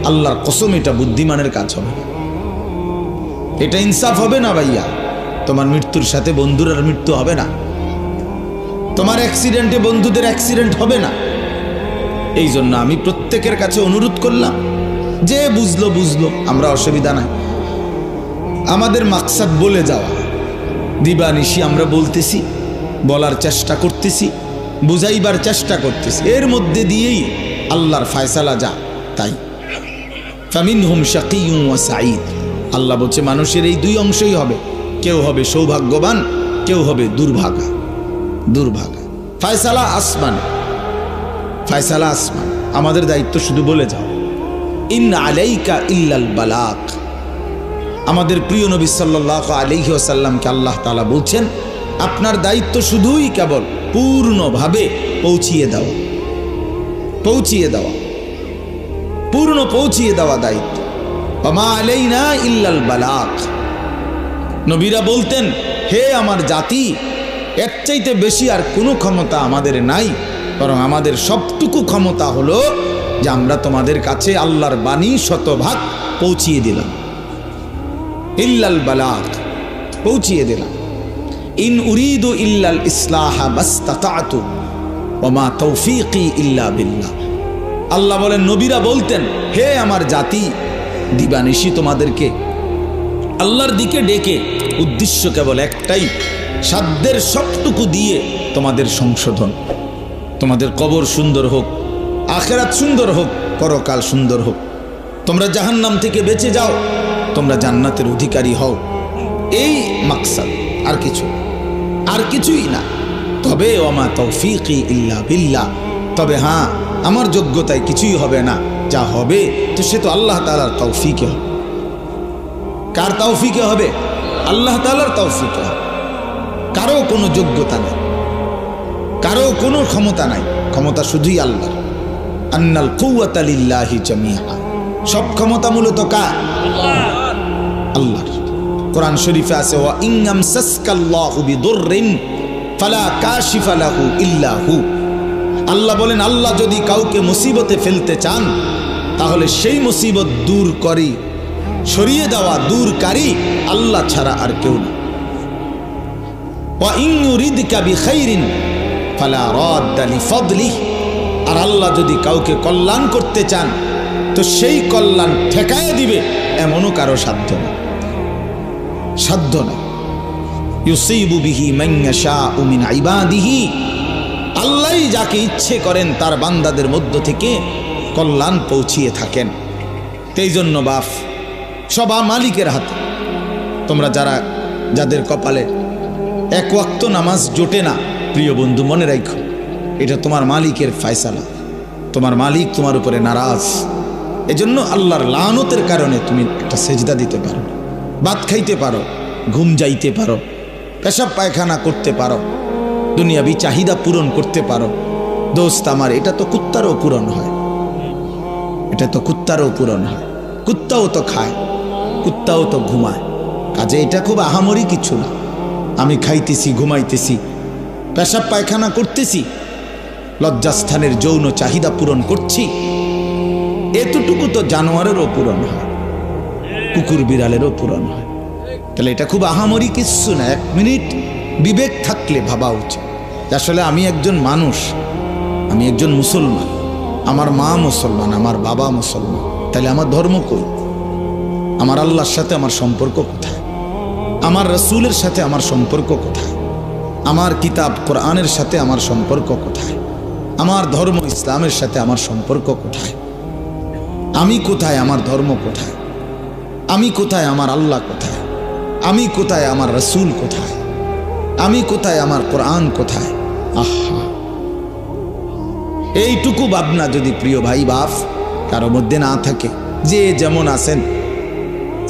Speaker 1: আল্লাহর কসম এটা বুদ্ধিমানের কাজ হবে না, এটা ইনসাফ হবে না ভাইয়া। তোমার মৃত্যুর সাথে বন্ধুর আর মৃত্যু হবে না, তোমার অ্যাক্সিডেন্টে বন্ধুদের অ্যাক্সিডেন্ট হবে না। এই জন্য আমি প্রত্যেকের কাছে অনুরোধ করলাম, যে বুঝলো বুঝলো, আমরা অসুবিধা নাই। আমাদের মাকসাদ বলে যাওয়া, দিবানিশি আমরা বলতেছি, বলার চেষ্টা করতেছি, বুঝাইবার চেষ্টা করতেছি, এর মধ্যে দিয়েই আল্লাহর ফায়সালা যা তাই। ফামিনহুম শাকিয়্যুন ওয়া সাঈদ, আল্লাহ বলছে মানুষের এই দুই অংশই হবে, কেউ হবে সৌভাগ্যবান, কেউ হবে দুর্ভাগা। দুর্ভাগা ফায়সালা আসমান, ফায়সালা আসমান। আমাদের দায়িত্ব শুধু বলে যাও, ইন আলাইকা ইল্লাল বালাগ। আমাদের প্রিয় নবী সাল্লাল্লাহু আলাইহি ওয়াসাল্লামকে আল্লাহ তাআলা বলছেন, আপনার দায়িত্ব শুধুই কেবল পূর্ণভাবে পৌঁছিয়ে দেওয়া, পৌঁছিয়ে দেওয়া, পূর্ণ পৌঁছিয়ে দেওয়া দায়িত্ব। ওমা আলাইনা ইল্লাল বালাগ। নবীরা বলতেন, হে আমার জাতি, এর চাইতে বেশি আর কোনো ক্ষমতা আমাদের নাই, বরং আমাদের সবটুকু ক্ষমতা হলো যে আমরা তোমাদের কাছে আল্লাহর বাণী শতভাগ পৌঁছিয়ে দিলাম। ইল্লাল বালাগ, পৌঁছিয়ে দিলাম। ইন উরিদু ইল্লাল ইসলাহা মাস্তাতাতু ওয়া মা তৌফীকি ইল্লা বিল্লাহ। আল্লাহ বলেন নবীরা বলতেন, হে আমার জাতি, দিবানিশি তোমাদেরকে আল্লাহর দিকে ডেকে উদ্দেশ্য কেবল একটাই, সাধ্যের সবটুকু দিয়ে তোমাদের সংশোধন, তোমাদের কবর সুন্দর হোক, আখিরাত সুন্দর হোক, পরকাল সুন্দর হোক, তোমরা জাহান্নাম থেকে বেঁচে যাও, তোমরা জান্নাতের অধিকারী হও। এই মাকসাদ, আর কিছুই না। তবে ওমা তৌফিকি ইল্লা বিল্লাহ, তবে হ্যাঁ, আমার যোগ্যতায় কিছুই হবে না, যা হবে তো সে তো আল্লাহ তাআলার তৌফিকে হবে। কার তৌফিকে হবে? আল্লাহ তাআলার তৌফিকে হবে। কারো কোনো যোগ্যতা নেই, কারো কোনো ক্ষমতা নাই, ক্ষমতা শুধুই আল্লাহর। আন্নাল কুওয়াতা লিল্লাহি জামিআ, সব ক্ষমতা মূলত কার? আল্লাহর। কোরআন শরীফে আছে, ওয়া ইনয়ামসাসকাল্লাহু বিদুররিন ফালা কাশিফা লাহু ইল্লা হু। আল্লাহ বলেন, আল্লাহ যদি কাউকে মুসিবতে ফেলতে চান তাহলে সেই মুসিবত দূর করি, সরিয়ে দেওয়া, দূরকারী আল্লাহ ছাড়া আর কেউ না। ওয়া ইন ইউরিদকা বিখাইরিন ফালা রাদ্দা লিফাদলিহি, আর আল্লাহ যদি কাউকে কল্যাণ করতে চান তো সেই কল্যাণ ঠেকায় দিবে, এমনও কারো সাধ্য না। ইউসিবু বিহি মান ইয়াশাউ মিন ইবাদিহি, আল্লাহই যাকে ইচ্ছে করেন তার বান্দাদের মধ্য থেকে কল্যাণ পৌঁছিয়ে থাকেন। এই জন্য বাপ, সব মালিকের হাতে। তোমরা যাদের কপালে এক ওয়াক্ত নামাজ জোটে না, প্রিয় বন্ধু মনে রাখো, এটা তোমার মালিকের ফয়সালা। তোমার মালিক তোমার উপরে নারাজ। এজন্য আল্লাহর লানতের কারণে তুমি একটা সেজদা দিতে পারো, ভাত খাইতে পারো, ঘুম যাইতে পারো, পেশাব পায়খানা করতে পারো, দুনিয়াবি চাহিদা পূরণ করতে পারো। দোস্ত আমার, এটা তো কুত্তারও পূরণ হয়, কুত্তাও তো খায়, কুত্তাও তো ঘুমায়। কাজে এটা খুব আহামরি কিছু না। আমি খাইতেছি, ঘুমাইতেছি, পেশাব পায়খানা করতেছি, লজ্জাস্থানের যৌন চাহিদা পূরণ করছি, এতটুকু তো জানোয়ারেরও পূরণ হয়, কুকুর বিড়ালেরও পূরণ হয়। তাহলে এটা খুব আহামরি কিছু না। এক মিনিট বিবেক থাকলে ভাবা উচিত, আসলে আমি একজন মানুষ, আমি একজন মুসলমান, আমার মা মুসলমান, আমার বাবা মুসলমান, তাহলে আমার ধর্ম কই? আমার আল্লাহর সাথে আমার সম্পর্ক কোথায়? আমার রাসূলের সাথে আমার সম্পর্ক কোথায়? আমার কিতাব কোরআনের সাথে আমার সম্পর্ক কোথায়? আমার ধর্ম ইসলামের সাথে আমার সম্পর্ক কোথায়? আমি কোথায়? আমার ধর্ম কোথায়? আমি কোথায়? আমার আল্লাহ কোথায়? আমি কোথায়? আমার রাসূল কোথায়? আমি কোথায়? আমার কোরআন কোথায়? আহা, এইটুকু ভাবনা যদি প্রিয় ভাই বাপ কারো মধ্যে না থাকে, যে যেমন আছেন,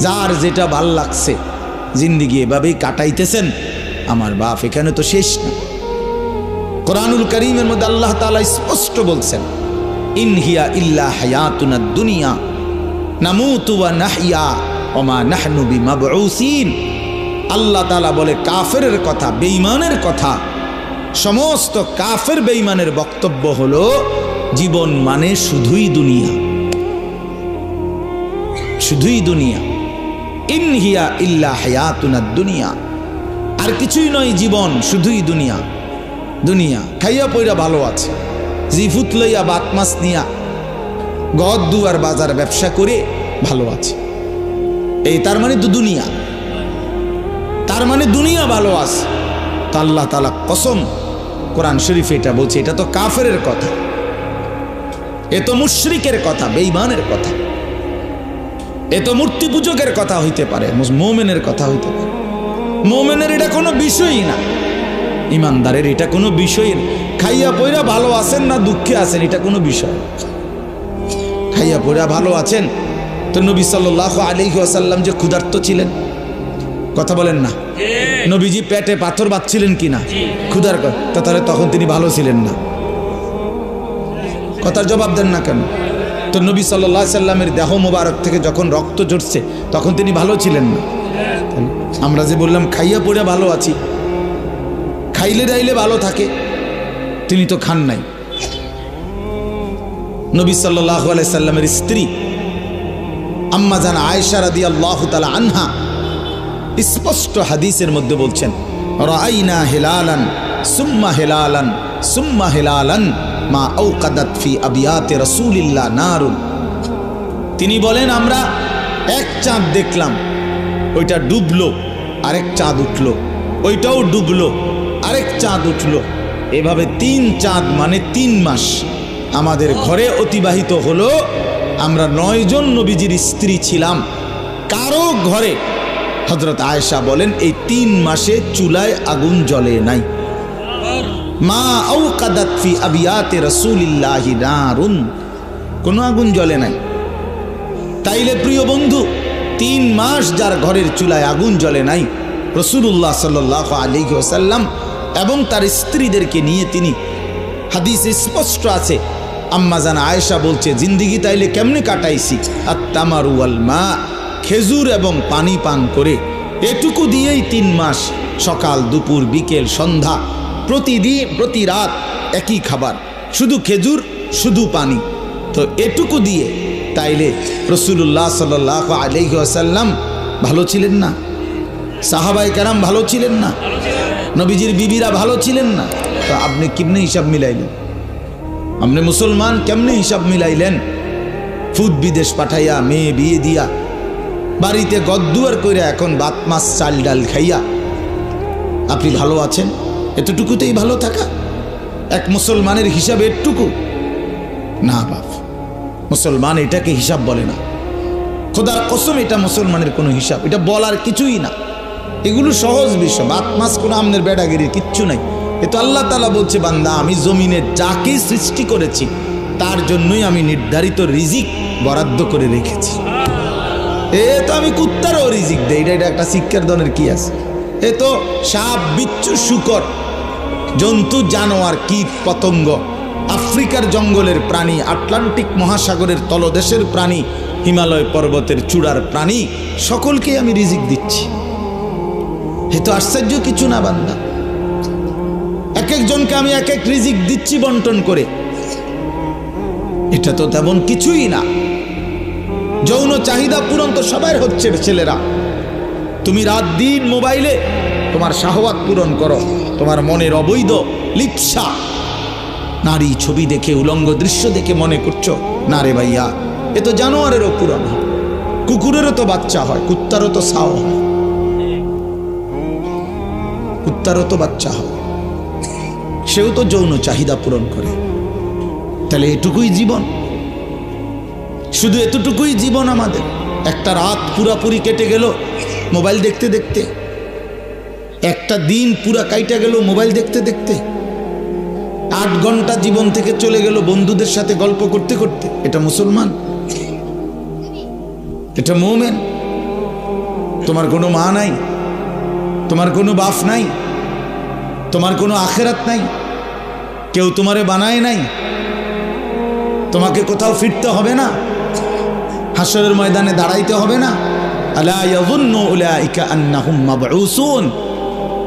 Speaker 1: যার যেটা ভাল লাগছে জিন্দিগি এভাবেই কাটাইতেছেন, আমার বাপ এখানে তো শেষ না। কোরআনুল কারীমের মধ্যে আল্লাহ তাআলা স্পষ্ট বলছেন, ইন হিয়া ইল্লা হায়াতুনা দুনিয়া নামুতু ওয়া নাহইয়া ওয়া মা নাহনু বিমাবউসিন। আল্লাহ তাআলা বলে কাফেরের কথা, বেঈমানের কথা, সমস্ত কাফের বেঈমানের বক্তব্য হলো জীবন মানে শুধুই দুনিয়া, শুধুই দুনিয়া। ইন হিয়া ইল্লা হায়াতুনা দুনিয়া, আর কিছুই নয় জীবন, শুধুই দুনিয়া। দুনিয়া খাইয়া পইরা ভালো আছে, জিফুত লইয়া বাত মাছ নিয়া গদ দুয়ার বাজার ব্যবসা করে ভালো আছে, এই তার মানে তো দুনিয়া, তার মানে দুনিয়া ভালো আছে। তা আল্লাহ তাআলা কসম কোরআন শরীফে এটা বলছে, এটা তো কাফেরের কথা, এ তো মুশরিকের কথা, বেঈমানের কথা, এ তো মূর্তি পূজকের কথা হইতে পারে, মুমিনের কথা হইতে পারে। মুমিনের এটা কোনো বিষয়ই না, ইমানদারের এটা কোনো বিষয়। খাইয়া পয়রা ভালো আছেন না দুঃখে আছেন, এটা কোনো বিষয়। খাইয়া পয়রা ভালো আছেন তো নবী সাল্লাল্লাহু আলাইহি ওয়াসাল্লাম যে ক্ষুধার্ত ছিলেন, কথা বলেন না, নবীজি পেটে পাথর বাঁধছিলেন কিনা ক্ষুধার, তাহলে তখন তিনি ভালো ছিলেন না? কথার জবাব দেন না কেন? তো নবী সাল্লাল্লাহু আলাইহি সাল্লামের দেহ মোবারক থেকে যখন রক্ত ঝরছে তখন তিনি ভালো ছিলেন না? আমরা যে বললাম খাইয়া পড়ে ভালো আছি, খাইলে দাইলে ভালো থাকে, তিনি তো খান নাই। নবী সাল্লাল্লাহু আলাইহি সাল্লামের স্ত্রী আম্মা জান আয়েশা রাদিয়াল্লাহু তাআলা আনহা স্পষ্ট হাদিসের মধ্যে বলছেন, রাআইনা হিলালান সুম্মা হিলালান সুম্মা হিলালান মা আওকাদাত ফি আবিয়াতে রাসূলিল্লাহ নারুন। তিনি বলেন আমরা এক চাঁদ দেখলাম, ওইটা ডুবলো, আরেক চাঁদ উঠলো, ওইটাও ডুবলো, আরেক চাঁদ উঠলো, এভাবে 3 চাঁদ মানে 3 মাস আমাদের ঘরে অতিবাহিত হলো। আমরা 9 জন নবীজির স্ত্রী ছিলাম, কারো ঘরে, হযরত আয়েশা বলেন, এই 3 মাসে চুলায় আগুন জ্বলে নাই। মা আওকাদাত ফি আবিয়াতে রাসূলিল্লাহি নারুন, কোনো আগুন জ্বলে নাই। তাইলে প্রিয় বন্ধু, 3 মাস যার ঘরের চুলায় আগুন জ্বলে নাই, রাসূলুল্লাহ সাল্লাল্লাহু আলাইহি ওয়াসাল্লাম এবং তার স্ত্রীদেরকে নিয়ে তিনি, হাদিসে স্পষ্ট আছে, আম্মা জান আয়েশা বলছে, জিন্দিগি তাইলে কেমনে কাটাইছি, আত-তামারু ওয়াল মা, খেজুর এবং পানি পান করে, এটুকু দিয়েই 3 মাস, সকাল দুপুর বিকেল সন্ধ্যা, প্রতিদিন প্রতি রাত একই খাবার, শুধু খেজুর শুধু পানি। তো এটুকু দিয়ে তাইলে রাসূলুল্লাহ সাল্লাল্লাহু আলাইহি ওয়াসাল্লাম ভালো ছিলেন না? সাহাবায়ে কেরাম ভালো ছিলেন না? নবীজির বিবিরা ভালো ছিলেন না? তো আপনি কেমনে হিসাব মিলাইলেন? আপনি মুসলমান কেমনে হিসাব মিলাইলেন? ফুদ বিদেশ পাঠাইয়া, মেয়ে বিয়ে দিয়া, বাড়িতে গদ্দুয়ার কইরা, এখন ভাত মাছ চাল ডাল খাইয়া আপনি ভালো আছেন? এতটুকুতেই ভালো থাকা এক মুসলমানের হিসাব? এটুকু না বাপ, মুসলমান এটাকে হিসাব বলে না। খোদার কসম, এটা মুসলমানের কোনো হিসাব, এটা বলার কিছুই না। এগুলো সহজ বিষয়, ভাত মাছ কোনো আমনের বেড়াগিরির কিচ্ছু নাই। এ তো আল্লাহ তাআলা বলছে, বান্দা আমি জমিনে যাকে সৃষ্টি করেছি তার জন্যই আমি নির্ধারিত রিজিক বরাদ্দ করে রেখেছি। এ তো আমি কুত্তারও রিজিক দেই, এটা একটা শিক্ষার দনের কি আছে? এ তো সাপ বিচ্ছু শুকর, জন্তু জানোয়ার কীট পতঙ্গ, আফ্রিকার জঙ্গলের প্রাণী, আটলান্টিক মহাসাগরের তলদেশের প্রাণী, হিমালয় পর্বতের চূড়ার প্রাণী, সকলকে আমি রিজিক দিচ্ছি। এ তো আশ্চর্য কিছু না বান্দা, এক একজনকে আমি এক এক রিজিক দিচ্ছি বন্টন করে, এটা তো তেমন কিছুই না। যৌন চাহিদা পূরণ তো সবাই হচ্ছে ছেলেরা। তুমি রাত দিন মোবাইলে তোমার শাহওয়াত পূরণ করো, তোমার মনের অবৈধ লিপ্সা, নারী ছবি দেখে, উলঙ্গ দৃশ্য দেখে মনে করছো না রে ভাইয়া, এ তো জানোয়ারেরও পূরণ হয়, কুকুরেরও তো বাচ্চা হয়, কুত্তারও তো ছাও হয়, কুত্তারও তো বাচ্চা হয়, সেও তো যৌন চাহিদা পূরণ করে। তাহলে এটুকুই জীবন, শুধু এতটুকুই জীবন আমাদের। একটা রাত পুরাপুরি কেটে গেল মোবাইল দেখতে দেখতে, একটা দিন পুরা কাইটা গেল মোবাইল দেখতে দেখতে, 8 ঘন্টা জীবন থেকে চলে গেল বন্ধুদের সাথে গল্প করতে করতে। এটা মুসলমান? এটা মুমিন? তোমার কোনো মা নাই, তোমার কোনো বাপ নাই, তোমার কোনো আখিরাত নাই, কেউ তোমারে বানায় নাই, তোমাকে কোথাও ফিরতে হবে না, হাসরের ময়দানে দাঁড়াইতে হবে না। আলা ইয়াযুন্নু উলাইকা আন্নাহুম মাবউসুন।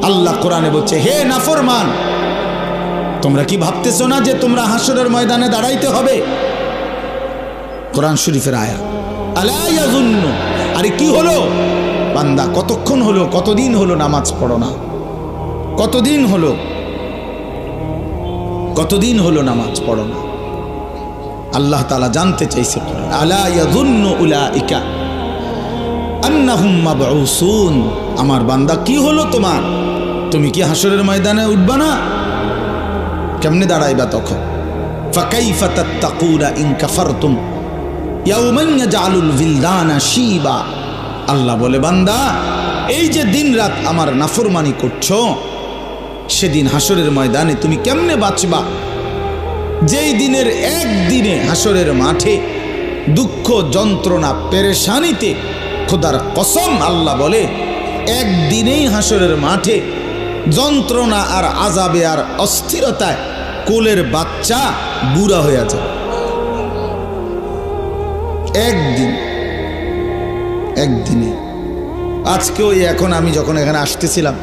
Speaker 1: আল্লাহ কোরআনে বলছে, হে নাফরমান, তোমরা কি ভাবতেছো না যে তোমরা হাসরের ময়দানে দাঁড়াইতে হবে? কোরআন শরীফের আয়াত। আলা ইয়াযুন্নু, আরে কি হলো বান্দা, কতক্ষণ হলো, কতদিন হলো নামাজ পড়ো না? কতদিন হলো, কতদিন হলো নামাজ পড়ো না? আল্লাহ তাআলা জানতে চাইছে, আলা ইয়াযুন্নু উলাইকা আন্নাহুম মাবউসুন। আমার বান্দা কি হলো তোমার? তুমি কি হাসরের ময়দানে উঠবা না? কেমনে দাঁড়াইবা তখন? ফাকাইফা তাত্তাকুনা ইন কাফারতুম ইয়াওমান ইয়াজআলুল বিলদানা শিবা। আল্লাহ বলে, বান্দা এই যে দিন রাত আমার নাফরমানি করছো, সেদিন হাসরের ময়দানে তুমি কেমনে বাঁচবা? যেই দিনের একদিনে হাসরের মাঠে দুঃখ যন্ত্রণা পেরেশানিতে, খোদার কসম আল্লাহ বলে, একদিনেই হাসরের মাঠে যন্ত্রণা আর আযাবে আর অস্থিরতায় কোলের বাচ্চা বুড়া হয়ে যায়। একদিন, একদিনে। আজকে ওই এখন আমি যখন এখানে আসতেছিলাম,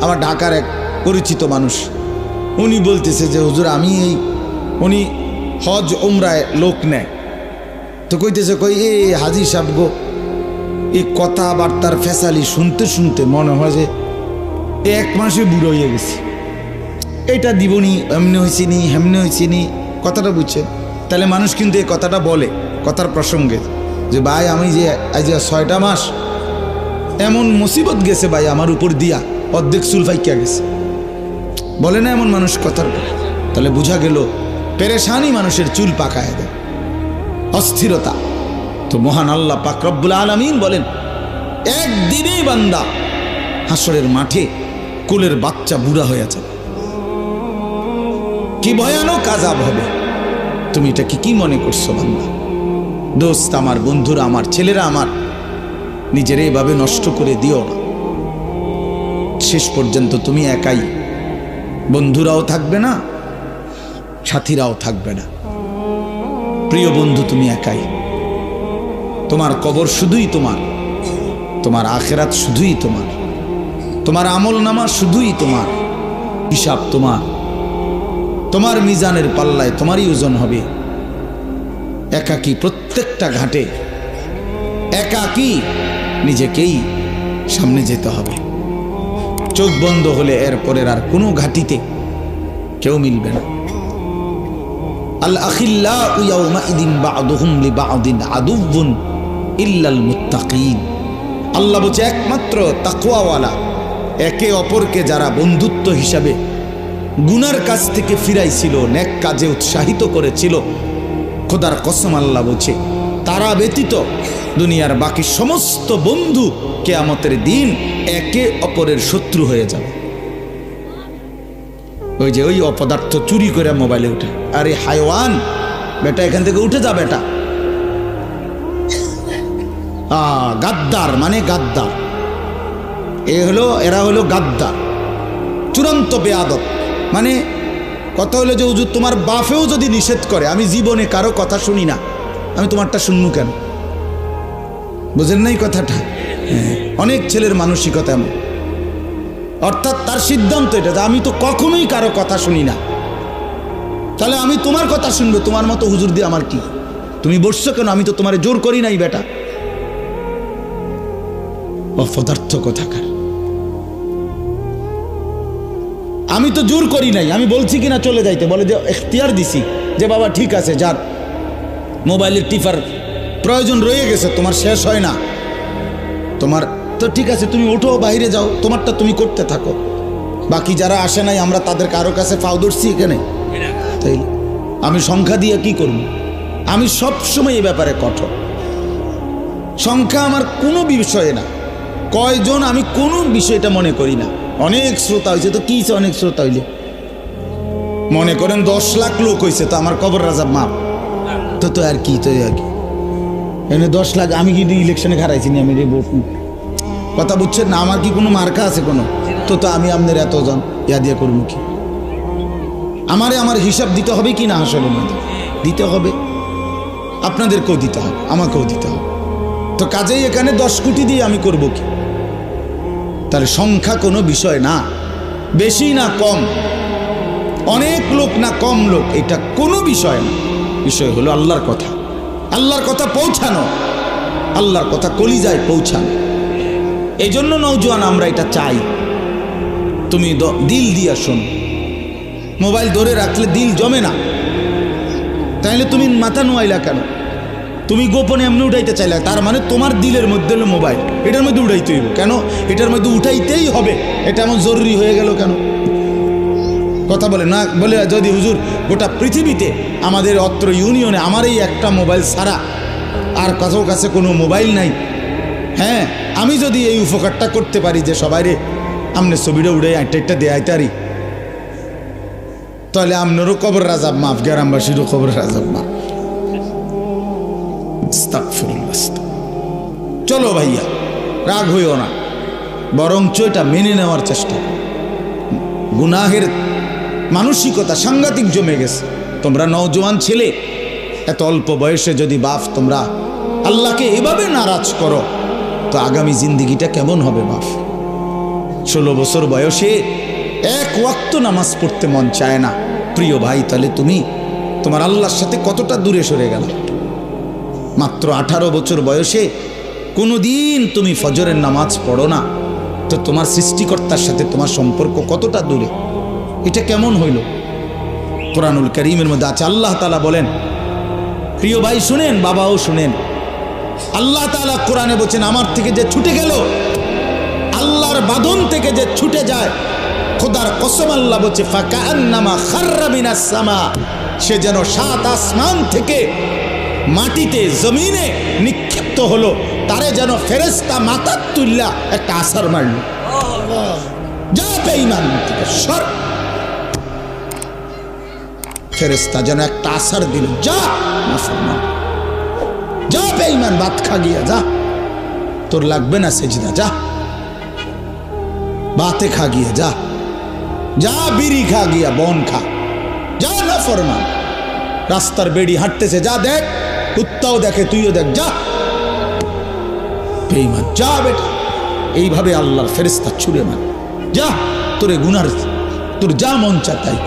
Speaker 1: আমার ঢাকার এক পরিচিত মানুষ, উনি বলতেছে যে হুজুর আমি এই, উনি হজ উমরায় লোক নেয়, তো কইতেছে, কই এ হাজি সাহেব গো, এই কথাবার্তার ফেসালি শুনতে শুনতে মনে হয় যে 1 মাসে বুড়ো হয়ে গেছি। এটা দিবনি, এমনি হয়েছিনি, হেমনি হয়েছিনি, কথাটা বুঝছে। তাহলে মানুষ কিন্তু এই কথাটা বলে কথার প্রসঙ্গে যে ভাই আমি যে আজ 6টা মাস এমন মুসিবত গেছে ভাই আমার উপর দিয়া, অর্ধেক চুল ফাইকিয়া গেছে, বলে না এমন মানুষ কথার। তাহলে বোঝা গেল পেরেশানি মানুষের চুল পাকায় দেয়, অস্থিরতা। তো মহান আল্লাহ পাক রব্বুল আলামিন বলেন একদিনেই বান্দা হাসরের মাঠে কোলের বাচ্চা বুড়া হয়ে যাবে, কি ভয়ানক আযাব হবে। তুমি এটা কি মনে করছো বান্দা? দোস্ত আমার, বন্ধুরা আমার, ছেলেরা আমার, নিজের এভাবে নষ্ট করে দিও না। শেষ পর্যন্ত তুমি একাই, বন্ধুরাও থাকবে না, সাথীরাও থাকবে না। প্রিয় বন্ধু তুমি একাই, তোমার কবর শুধুই তোমার, তোমার আখিরাত শুধুই তোমার, তোমার আমল নামা শুধুই তোমার, হিসাব তোমার, তোমার মিজানের পাল্লায় তোমারই ওজন হবে। একাকী প্রত্যেকটা ঘাটে একাকী নিজেকেই সামনে যেতে হবে। চোখ বন্ধ হলে এরপরের আর কোনো ঘাটিতে কেউ মিলবে না। আল আখিল্লাউ ইয়াউমাইদিন বা'দুহুম লিবা'দিন আদুউন ইল্লাল মুত্তাকিন। আল্লাহ বলছে একমাত্র তাকওয়াওয়ালা একে অপরকে যারা বন্ধুত্ব হিসাবে গুনার কাছ থেকে ফিরাইছিল, নেক কাজে উৎসাহিত করেছিল, খোদার কসম আল্লাহ বলছে তারা ব্যতীত দুনিয়ার বাকি সমস্ত বন্ধু কিয়ামতের দিন একে অপরের শত্রু হয়ে যাবে। ওই যে ওই অপদার্থ চুরি করে মোবাইলে উঠে, আরে হায়ওয়ান বেটা এখান থেকে উঠে যা বেটা। গাদ্দার মানে গাদ্দার, এরা হলো গাদ্দার, চূড়ান্ত বেয়াদব। মানে কথা হলো যে হুজুর তোমার বাপেও যদি নিষেধ করে, আমি জীবনে কারো কথা শুনি না, আমি তোমারটা শুনবো কেন? বুঝেন নাই কথাটা? অনেক ছেলের মানসিকতা এমন, অর্থাৎ তার সিদ্ধান্ত এটা যে আমি তো কখনোই কারো কথা শুনি না, তাহলে আমি তোমার কথা শুনবো, তোমার মতো হুজুর দিয়ে আমার কি? তুমি বসছো কেন? আমি তো তোমার জোর করি নাই বেটা। অপদার্থ কোথাকার, আমি তো জোর করি নাই, আমি বলছি কিনা চলে যাইতে, বলে যে এখতিয়ার দিছি যে বাবা ঠিক আছে যার মোবাইলের টিপার প্রয়োজন রয়ে গেছে, তোমার শেষ হয় না, তোমার তো ঠিক আছে, তুমি ওঠো বাইরে যাও, তোমারটা তুমি করতে থাকো। বাকি যারা আসে নাই আমরা তাদের কারো কাছে ফাও ধরছি এখানে? তাই আমি সংখ্যা দিয়ে কি করব? আমি সব সময় এই ব্যাপারে কঠোর। সংখ্যা আমার কোনো বিষয়ে না, কয়জন আমি কোনো বিষয়টা মনে করি না। অনেক শ্রোতা হয়েছে তো কি, অনেক শ্রোতা হইলে মনে করেন 10 লাখ লোক হয়েছে, তো আমার কবর রাজাব মাপ তো আর কি, তো আর কি এনে 10 লাখ, আমি কি ইলেকশনে হারাইছি নি? আমি ভোট, কথা বুঝছেন না? আমার কি কোনো মার্কা আছে কোনো? তো আমি আপনার এতজন ইয়া দিয়ে করবো কি? আমার হিসাব দিতে হবে কি না? আসলে দিতে হবে, আপনাদেরকেও দিতে হবে, আমাকেও দিতে হবে। তো কাজেই এখানে 10 কোটি দিয়ে আমি করব কি? তাহলে সংখ্যা কোনো বিষয় না, বেশি না কম, অনেক লোক না কম লোক, এটা কোনো বিষয় না। বিষয় হলো আল্লাহর কথা, আল্লাহর কথা পৌঁছানো, আল্লাহর কথা কলিজায় পৌঁছানো। এই জন্য নওজোয়ান আমরা এটা চাই, তুমি দিল দিয়া শোনো। মোবাইল ধরে রাখলে দিল জমে না, তাইলে তুমি মাথা নোয়াইলা কেন? তুমি গোপনে এমনি উঠাইতে চাইলে, তার মানে তোমার দিলের মধ্যে হলো মোবাইল, এটার মধ্যে উঠাইতে হইব কেন? এটার মধ্যে উঠাইতেই হবে, এটা এমন জরুরি হয়ে গেল কেন? কথা বলে না, বলে যদি হুজুর গোটা পৃথিবীতে আমাদের অত্র ইউনিয়নে আমার এই একটা মোবাইল ছাড়া আর কারো কাছে কোনো মোবাইল নাই, হ্যাঁ আমি যদি এই উপকারটা করতে পারি যে সবাইরে আমনে ছবিটা উড়ে আটটা দেয়াইতে পারি, তাহলে আপনারও কবর রাজাব মাফ, গ্রামবাসীরও কবর রাজাব মাফ। চলো ভাইয়া, রাগ হইও না, বরঞ্চ এটা মেনে নেওয়ার চেষ্টা। গুনাহের মানসিকতা সাংঘাতিক জমে গেছে। তোমরা নওজোয়ান ছেলে, এত অল্প বয়সে যদি বাপ তোমরা আল্লাহকে এভাবে নারাজ করো, তো আগামী জিন্দিগিটা কেমন হবে বাপ? 16 বছর বয়সে এক ওয়াক্ত নামাজ পড়তে মন চায় না, প্রিয় ভাই, তাহলে তুমি তোমার আল্লাহর সাথে কতটা দূরে সরে গেল? মাত্র 18 বছর বয়সে কোনো দিন তুমি ফজরের নামাজ পড়ো না, তো তোমার সৃষ্টিকর্তার সাথে তোমার সম্পর্ক কতটা দূরে? এটা কেমন হইল? কোরআনুল কারীমের মধ্যে আছে, আল্লাহ তাআলা বলেন, প্রিয় ভাই শুনেন, বাবাও শুনেন, আল্লাহ তাআলা কোরআনে বলছেন, আমার থেকে যে ছুটে গেল, আল্লাহর বাঁধন থেকে যে ছুটে যায়, খোদার কসম আল্লাহ বলছে, ফাকান্নামা খাররা মিনাস সামা, সে যেন সাত আসমান থেকে মাটিতে জমিনে নিক্ষিপ্ত হলো, তারে যেন ফেরেশতা মাথার তুল্লা একটা আছাড় মারল। যা বেঈমান থেকে সর, ফেরেশতা যেন একটা আছাড় দিল, যা নাফরমান, যা বেঈমান, ভাত খা গিয়া যা, তোর লাগবে না সেজদা, যা বাতে খা গিয়া যা, যা বিড়ি খা গিয়া, বন খা, যা নাফরমান। রাস্তার বেড়ি হাঁটতেছে, যা দেখ, কুত্তাও দেখে, তুইও দেখ, যা বেঈমান, যা বেটা। এইভাবে আল্লাহর ফেরেশতা ছুড়ে মার, যা তোরে গুনার, তোর যা মন চা তাই।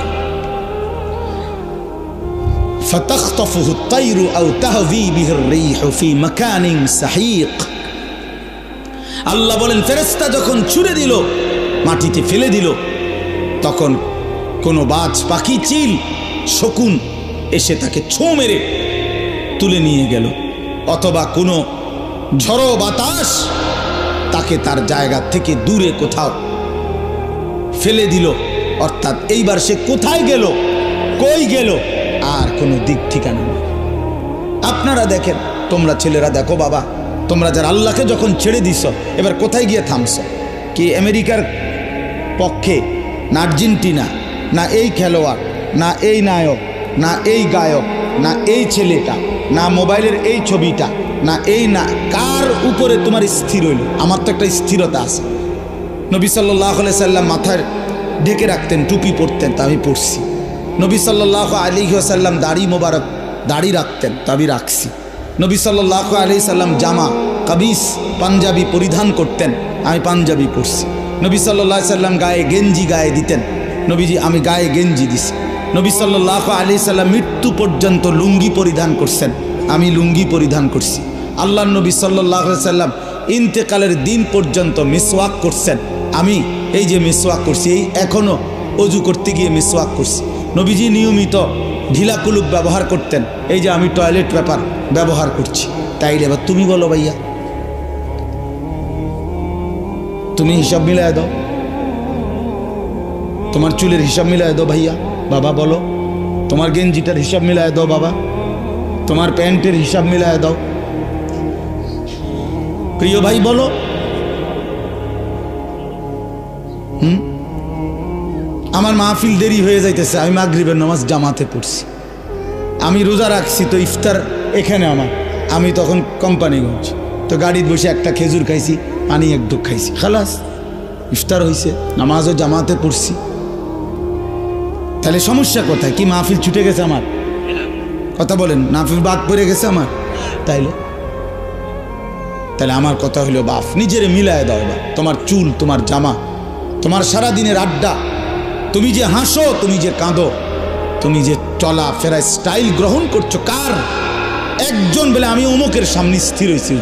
Speaker 1: ফাতাখতাফুহু আত-তায়রু আও তাহযী বিহি আর-রিহু ফি মাকানিন সাহীক। আল্লাহ বলেন, ফেরেশতা যখন ছুড়ে দিল, মাটিতে ফেলে দিল, তখন কোনো বাজ পাখি, চিল, শকুন এসে তাকে ছো মেরে তুলে নিয়ে গেল, অথবা কোনো ঝড়ো বাতাস তাকে তার জায়গা থেকে দূরে কোথাও ফেলে দিল। অর্থাৎ এইবার সে কোথায় গেল, কই গেল, আর কোনো দিক ঠিকানা নেই। আপনারা দেখেন, তোমরা ছেলেরা দেখো বাবা, তোমরা যারা আল্লাহকে যখন ছেড়ে দিছ, এবার কোথায় গিয়ে থামছ? কি আমেরিকার পক্ষে, না আর্জেন্টিনা, না এই খেলোয়াড়, না এই নায়ক, না এই গায়ক, না এই ছেলেটা, না মোবাইলের এই ছবিটা, না এই, না কার উপরে তোমার স্থির হইল? আমার তো একটা স্থিরতা আছে। নবী সাল্লাল্লাহু আলাইহি সাল্লাম মাথায় ঢেকে রাখতেন, টুপি পরতেন, তা আমি পরছি। নবী সাল্লাল্লাহু আলাইহি ওয়াসাল্লাম দাড়ি মোবারক, দাড়ি রাখতেন, তা আমি রাখছি। নবী সাল্লাল্লাহু আলাইহি সাল্লাম জামা, কামিজ, পাঞ্জাবি পরিধান করতেন, আমি পাঞ্জাবি পরছি। নবী সাল্লাল্লাহু আলাইহি সাল্লাম গায়ে গেঞ্জি গায়ে দিতেন, নবীজি আমি গায়ে গেঞ্জি দিছি। নবী সাল্লাল্লাহু আলাইহি সাল্লাম মৃত্যু পর্যন্ত লুঙ্গি পরিধান করছেন, আমি লুঙ্গি পরিধান করছি। আল্লাহর নবী সাল্লাল্লাহু আলাইহি সাল্লাম ইন্তেকালের দিন পর্যন্ত মিসওয়াক করছেন, আমি এই যে মিসওয়াক করছি, এই এখনো অজু করতে গিয়ে মিসওয়াক করছি। নবীজি নিয়মিত ঢিলা কুলুপ ব্যবহার করতেন, এই যে আমি টয়লেট পেপার ব্যবহার করছি। তাইলে এবার তুমি বলো ভাইয়া, তুমি হিসাব মিলায় দাও, তোমার চুলের হিসাব মিলায় দাও ভাইয়া, বাবা বলো, তোমার গেঞ্জিটার হিসাব মিলায় দাও বাবা, তোমার প্যান্টের হিসাব মিলায় দাও, প্রিয় ভাই বলো। আমার মাহফিল দেরি হয়ে যাইতেছে, আমি মাগরিবের নামাজ জামাতে পড়ছি, আমি রোজা রাখছি, তো ইফতার এখানে আমার, আমি তখন কোম্পানিগঞ্জ, তো গাড়িতে বসে একটা খেজুর খাইছি, পানি এক ঢোক খাইছি, খালাস ইফতার হয়েছে, নামাজও জামাতে পড়ছি। তাহলে সমস্যা কোথায়? কি মাহফিল ছুটে গেছে আমার? কথা বলেন, মাহফিল বাদ পড়ে গেছে আমার? তাহলে আমার কথা হলো, বাপ নিজেরে মিলায় দাও। বা তোমার চুল, তোমার জামা, তোমার সারাদিনের আড্ডা, তুমি যে হাসো, তুমি যে কাঁদো, তুমি যে চলা ফেরা স্টাইল গ্রহণ করছো, কার? একজন বলে আমি অমুকের সামনে স্থির হয়েছি,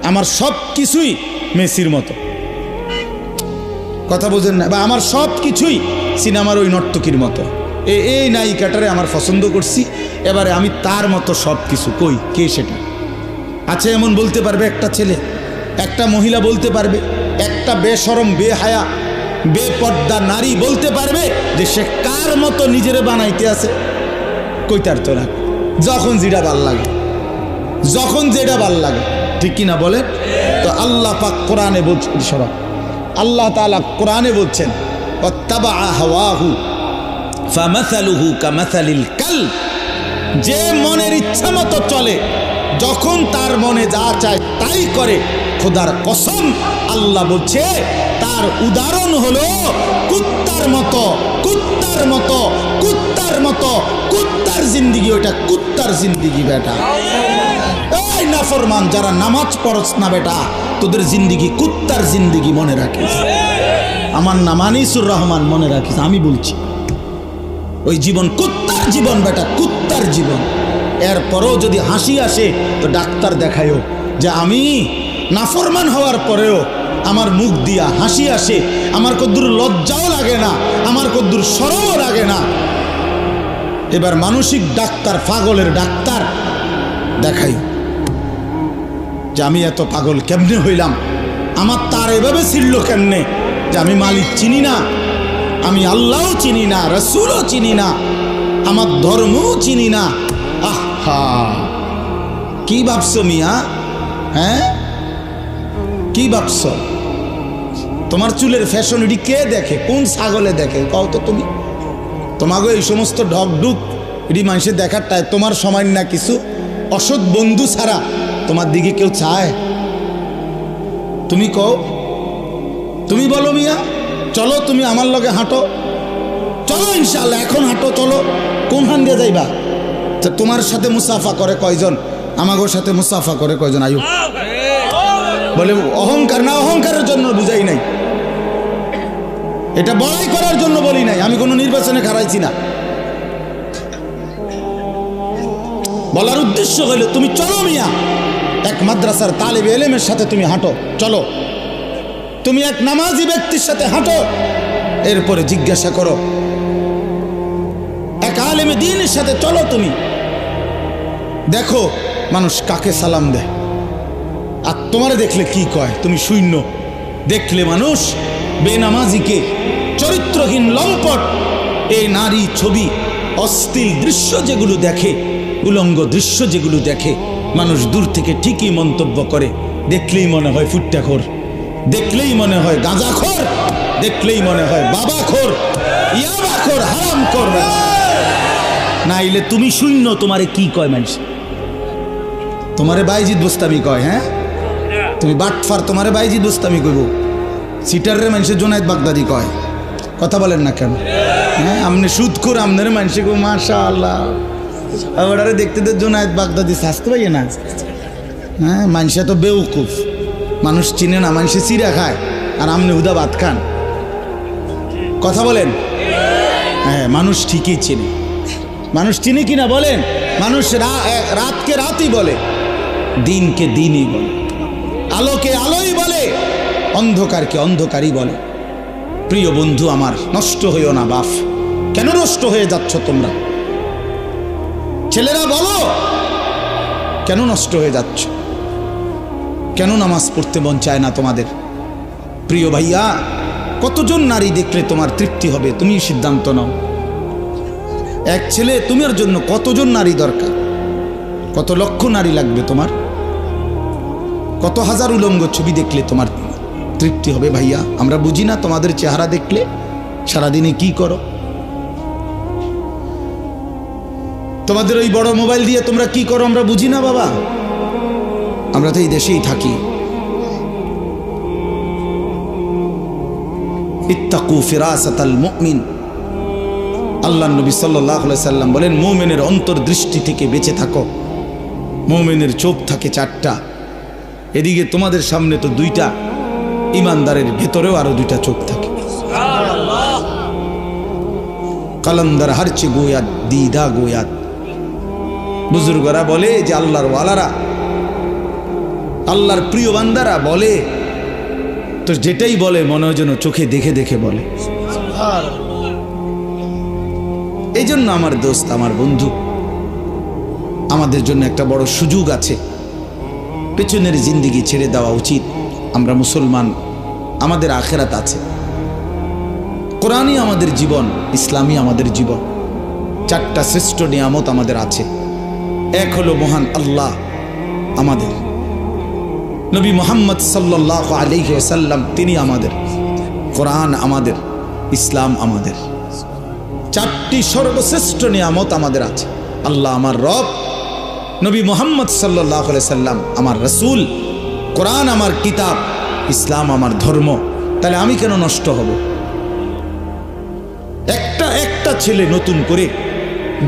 Speaker 1: আমার সব কিছুই মেসির মতো, কথা বোঝেন না? বা আমার সব কিছুই সিনেমার ওই নর্তকীর মতো, এই নায়িকাটারে আমার পছন্দ করছি, এবারে আমি তার মতো সব কিছু। কই, কে সেটা? আচ্ছা, এমন বলতে পারবে একটা ছেলে, একটা মহিলা বলতে পারবে, একটা বেশরম, বেহায়া, বেপর্দা নারী বলতে পারবে যে সে কার মতো নিজেরে বানাইতে আছে? কইতার তো না, যখন যেটা ভাল লাগে, যখন যেটা ভাল লাগে, ঠিক কিনা বলে? তো আল্লাহ পাক কোরআনে বলছেন, সবাই আল্লাহ তাআলা কোরআনে বলছেন, ওয়াত্তাবা হাওয়াহু ফামাসালুহু কামাসালিল কালব, যে মনের ইচ্ছা মতো চলে, যখন তার মনে যা চায় তাই করে, খোদার কসম আল্লাহ বলছে তার উদাহরণ হলো কুত্তার মতো, কুত্তার মতো, কুত্তার মতো, কুত্তার জিন্দিগি। ওইটা কুত্তার জিন্দিগি বেটা। এই নাফরমান যারা নামাজ পড়ছ না বেটা, তোদের জিন্দিগি কুত্তার জিন্দিগি, মনে রাখিস। আমার নাম আনিসুর রহমান, মনে রাখিস, আমি বলছি ওই জীবন কুত্তার জীবন বেটা, কুত্তার জীবন। এরপরেও যদি হাসি আসে তো ডাক্তার দেখায়ও যে আমি নাফরমান হওয়ার পরেও আমার মুখ দিয়া হাসি আসে, আমার কদ্দুর লজ্জাও লাগে না, আমার কদ্দুর শরমও লাগে না। এবার মানসিক ডাক্তার, পাগলের ডাক্তার দেখাই যে আমি এত পাগল কেমনে হইলাম, আমার তার এভাবে ছিল কেমনে যে আমি মালিক চিনি না, আমি আল্লাহও চিনি না, রাসূলও চিনি না, আমার ধর্মও চিনি না। আহা, কি ভাবছো মিয়া? হ্যাঁ, কি ভাবছো? তোমার চুলের ফ্যাশন এটি কে দেখে? কোন ছাগলে দেখে কও তো তুমি? তোমাকে এই সমস্ত ঢকঢুক এটি মানুষের দেখার টাই তোমার সময় না, কিছু অসৎ বন্ধু ছাড়া তোমার দিকে কেউ চায়? তুমি কও, তুমি বলো মিয়া। চলো তুমি আমার লগে হাঁটো, চলো ইনশাআল্লাহ এখন হাঁটো, চলো। কোন হান দিয়ে যাইবা? তোমার সাথে মুসাফা করে কয়জন? আমাগোর সাথে মুসাফা করে কয়জন? আয়ু বলে অহংকার না, অহংকারের জন্য বুঝাই নাই, এটা বড়াই করার জন্য বলি নাই। আমি কোনো নির্বাচনে খারাইছি না। বলার উদ্দেশ্য হলো তুমি চলো মিয়া, এক মাদ্রাসার তালিবে এলেমের সাথে তুমি হাঁটো, চলো। তুমি এক নামাজি ব্যক্তির সাথে হাঁটো, এরপরে জিজ্ঞাসা করো। এক আলেমে দ্বীনের সাথে চলো, তুমি দেখো মানুষ কাকে সালাম দেয়, আর তোমারে দেখলে কি কয় তুমি শূন্য। দেখলে মানুষ বেনামাজিকে, চরিত্রহীন লম্পট, এই নারী ছবি, অশ্লীল দৃশ্য যেগুলো দেখে, উলঙ্গ দৃশ্য যেগুলো দেখে, মানুষ দূর থেকে ঠিকই মন্তব্য করে। দেখলেই মনে হয় ফুট্টাখোর, দেখলেই মনে হয় গাঁজাখোর, দেখলেই মনে হয় বাবাখোর, ইয়াবাখোর, হারামখোর। নাইলে তুমি শূন্য, তোমারে কি কয় মানুষ? তোমারে বাইজিদ বুস্তামি কয়। হ্যাঁ, তুমি বাটফার, তোমারে বাইজিদ বুস্তামি কইব। সিটারে মানুষের জোনায়েত বাগদাদি কয়। কথা বলেন না কেন? হ্যাঁ, আপনি সুদখোর, আপনার মানুষে গো মাশাআল্লাহ আরে দেখতে দে জোনায়েত বাগদাদি শাস্তে পাইয়ে না। হ্যাঁ, মানুষে তো বেউকুফ, মানুষ চিনে না, মানুষে চিরা খায়, আর আপনি হুদা ভাত খান। কথা বলেন? হ্যাঁ, মানুষ ঠিকই চিনে। মানুষ চিনি কিনা বলেন? মানুষ রাতকে রাতই বলে, দিনকে দিনই বলে, আলোকে আলোই বলে, অন্ধকারকে অন্ধকারই বলে। প্রিয় বন্ধু আমার, নষ্ট হইও না বাপ। কেন নষ্ট হয়ে যাচ্ছ তোমরা? ছেলেরা বলো, কেন নষ্ট হয়ে যাচ্ছ? কেন নামাজ পড়তে মন চায় না তোমাদের? প্রিয় ভাইয়া, কতজন নারী দেখলে তোমার তৃপ্তি হবে? তুমি সিদ্ধান্ত নাও। এক ছেলে, তোমার জন্য কতজন নারী দরকার? কত লক্ষ নারী লাগবে তোমার? কত হাজার উলঙ্গ ছবি দেখলে তোমার তৃপ্তি হবে? ভাইয়া, আমরা বুঝি না তোমাদের চেহারা দেখলে সারাদিনে কি করো? তোমাদের ওই বড় মোবাইল দিয়ে তোমরা কি করো আমরা বুঝি না বাবা। আমরা তো এই দেশেই থাকি। ইত্তাকু ফিরাসাতাল মুমিন, আল্লাহর নবী সাল্লাল্লাহু আলাইহি সাল্লাম বলেন, মুমিনের অন্তর্দৃষ্টি থেকে বেঁচে থাকো। মুমিনের চোখ থাকে চারটা, এদিকে তোমাদের সামনে তো দুইটা, ইমানদারের ভেতরেও আরো দুইটা চোখ থাকে। কালান্দার হারচে গোয়াত দিদা গোয়াত। বুজুর্গরা বলে যে আল্লাহর ওয়ালারা, আল্লাহর প্রিয় বান্দারা বলে তো যেটাই বলে মনে হয় যেন চোখে দেখে দেখে বলে। এই জন্য আমার দোস্ত, আমার বন্ধু, আমাদের জন্য একটা বড় সুযোগ আছে। পেছনের জিন্দেগি ছেড়ে দেওয়া উচিত। আমরা মুসলমান, আমাদের আখেরাত আছে। কোরআনই আমাদের জীবন, ইসলামই আমাদের জীবন। চারটা শ্রেষ্ঠ নিয়ামত আমাদের আছে। এক হলো মহান আল্লাহ আমাদের, নবী মুহাম্মদ সাল্লাল্লাহু আলাইহি ওয়াসাল্লাম তিনি আমাদের, কোরআন আমাদের, ইসলাম আমাদের। চারটি সর্বশ্রেষ্ঠ নিয়ামত আমাদের আছে। আল্লাহ আমার রব, নবী মুহাম্মদ সাল্লাল্লাহু আলাইহি সাল্লাম আমার রাসূল, কোরআন আমার কিতাব, ইসলাম আমার ধর্ম। তাহলে আমি কেন নষ্ট হব? একটা ছেলে নতুন করে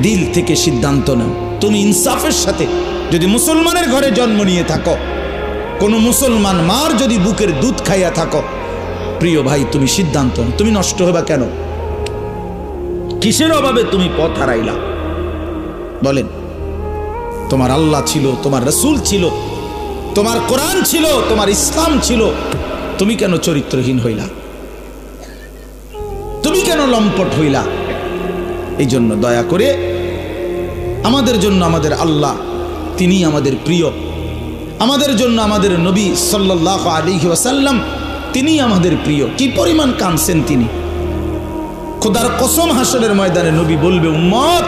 Speaker 1: দিল থেকে সিদ্ধান্ত নাও। তুমি ইনসাফের সাথে, যদি মুসলমানের ঘরে জন্ম নিয়ে থাকো, কোনো মুসলমান মার যদি বুকের দুধ খাইয়া থাকো, প্রিয় ভাই তুমি সিদ্ধান্ত নাও। তুমি নষ্ট হবা কেন? কিসের অভাবে তুমি পথ হারাইলা? বলেন। তোমার আল্লাহ ছিল, তোমার রাসূল ছিল, তোমার কোরআন ছিল, তোমার ইসলাম ছিল, তুমি কেন চরিত্রহীন হইলা, তুমি কেন লম্পট হইলা? এই জন্য দয়া করে আমাদের জন্য আমাদের আল্লাহ তিনি আমাদের প্রিয়, আমাদের জন্য আমাদের নবী সাল্লাল্লাহু আলাইহি ওয়াসাল্লাম তিনি আমাদের প্রিয়। কি পরিমাণ কাঁদছেন তিনি, খোদার কসম হাসরের ময়দানে নবী বলবে, উম্মত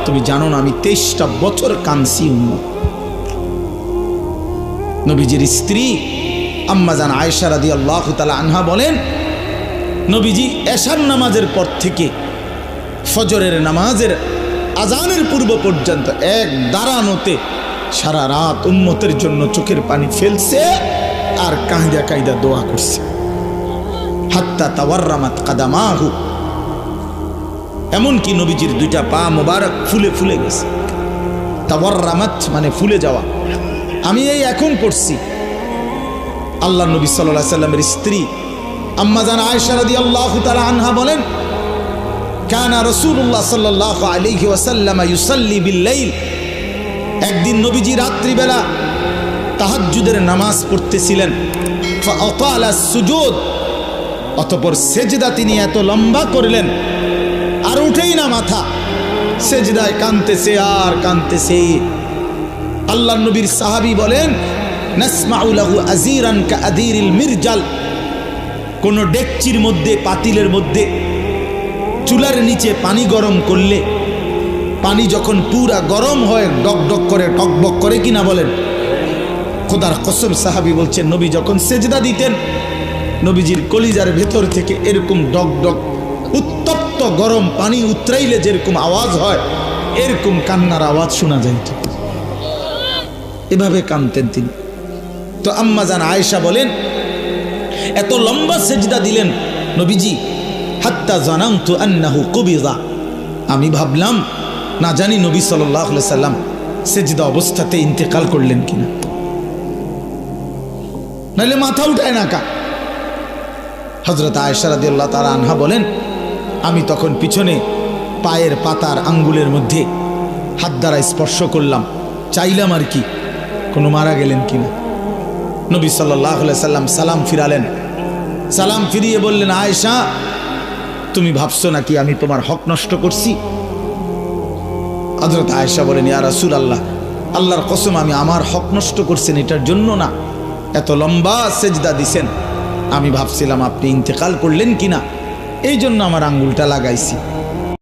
Speaker 1: তুমি জানো না আমি 23টা বছর কাঁদছি উম্মত। নবীজির স্ত্রী আম্মা জান আয়েশা রাদিয়াল্লাহু তাআলা আনহা বলেন, নবীজি এশার নামাজের পর থেকে ফজরের নামাজের আজানের পূর্ব পর্যন্ত এক দাঁড়ানোতে সারা রাত উম্মতের জন্য চোখের পানি ফেলছে আর কাঁদা কাঁদা দোয়া করছে। হাত্তা তাওয়াররামাত কাদামাহু, এমনকি নবীজির দুইটা পা মোবারক ফুলে ফুলে গেছে। তাওয়াররামাত মানে ফুলে যাওয়া। আমি এই এখন পড়ছি, আল্লাহ নবী সাল্লাল্লাহু আলাইহি সাল্লামের স্ত্রী আম্মা জান আয়েশা রাদিয়াল্লাহু তাআলা আনহা বলেন, কানা রাসূলুল্লাহ সাল্লাল্লাহু আলাইহি ওয়াসাল্লাম ইউসাল্লি বিল-লাইল, একদিন নবীজি রাত্রিবেলা তাহাজ্জুদের নামাজ পড়তেছিলেন। ফাআতালা সুজুদ, অতঃপর সেজদা তিনি এত লম্বা করলেন আর উঠেই না মাথা, সেজদায় কাঁদতেছে আর কাঁদতেছে। আল্লাহর নবীর সাহাবী বলেন, নাসমাউ লাহু আযীরান কাআযীরিল মিরজাল, কোন ডেকচির মধ্যে পাতিলের মধ্যে চুলার নিচে পানি গরম করলে পানি যখন পুরা গরম হয় ডকডক করে টকবক করে কিনা বলেন। খোদার কসম সাহাবী বলছেন, নবী যখন সেজদা দিতেন নবীজির কলিজার ভেতর থেকে এরকম ডকডক উত্তপ্ত গরম পানি উতরাইলে যেরকম আওয়াজ হয় এরকম কান্নার আওয়াজ শোনা যাইত। এভাবে কাঁদতেন তিনি। তো আম্মা জান আয়েশা বলেন, এত লম্বা সেজদা দিলেন নবীজি, হাত্তা জানান্তু আন্নাহু কুবিযা, আমি ভাবলাম না জানি নবী সাল্লাল্লাহু আলাইহি সাল্লাম সেজদা অবস্থাতে ইন্তেকাল করলেন কিনা, নাইলে মাথা উঠায় না কা। হযরত আয়েশা রাদিয়াল্লাহু তাআলা আনহা বলেন, আমি তখন পিছনে পায়ের পাতার আঙ্গুলের মধ্যে হাত দ্বারা স্পর্শ করলাম, চাইলাম আর কি কোনো মারা গেলেন কিনা। নবী সাল্লাল্লাহু আলাইহি সাল্লাম সালাম ফিরালেন, সালাম ফিরিয়ে বললেন, আয়েশা তুমি ভাবছো নাকি আমি তোমার হক নষ্ট করছি? হযরত আয়েশা বলেন, ইয়া রাসূলুল্লাহ, আল্লাহর কসম আমি আমার হক নষ্ট করছেন এটার জন্য না, এত লম্বা সেজদা দিছেন, আমি ভাবছিলাম আপনি ইন্তেকাল করলেন কিনা, এই জন্য আমার আঙ্গুলটা লাগাইছি।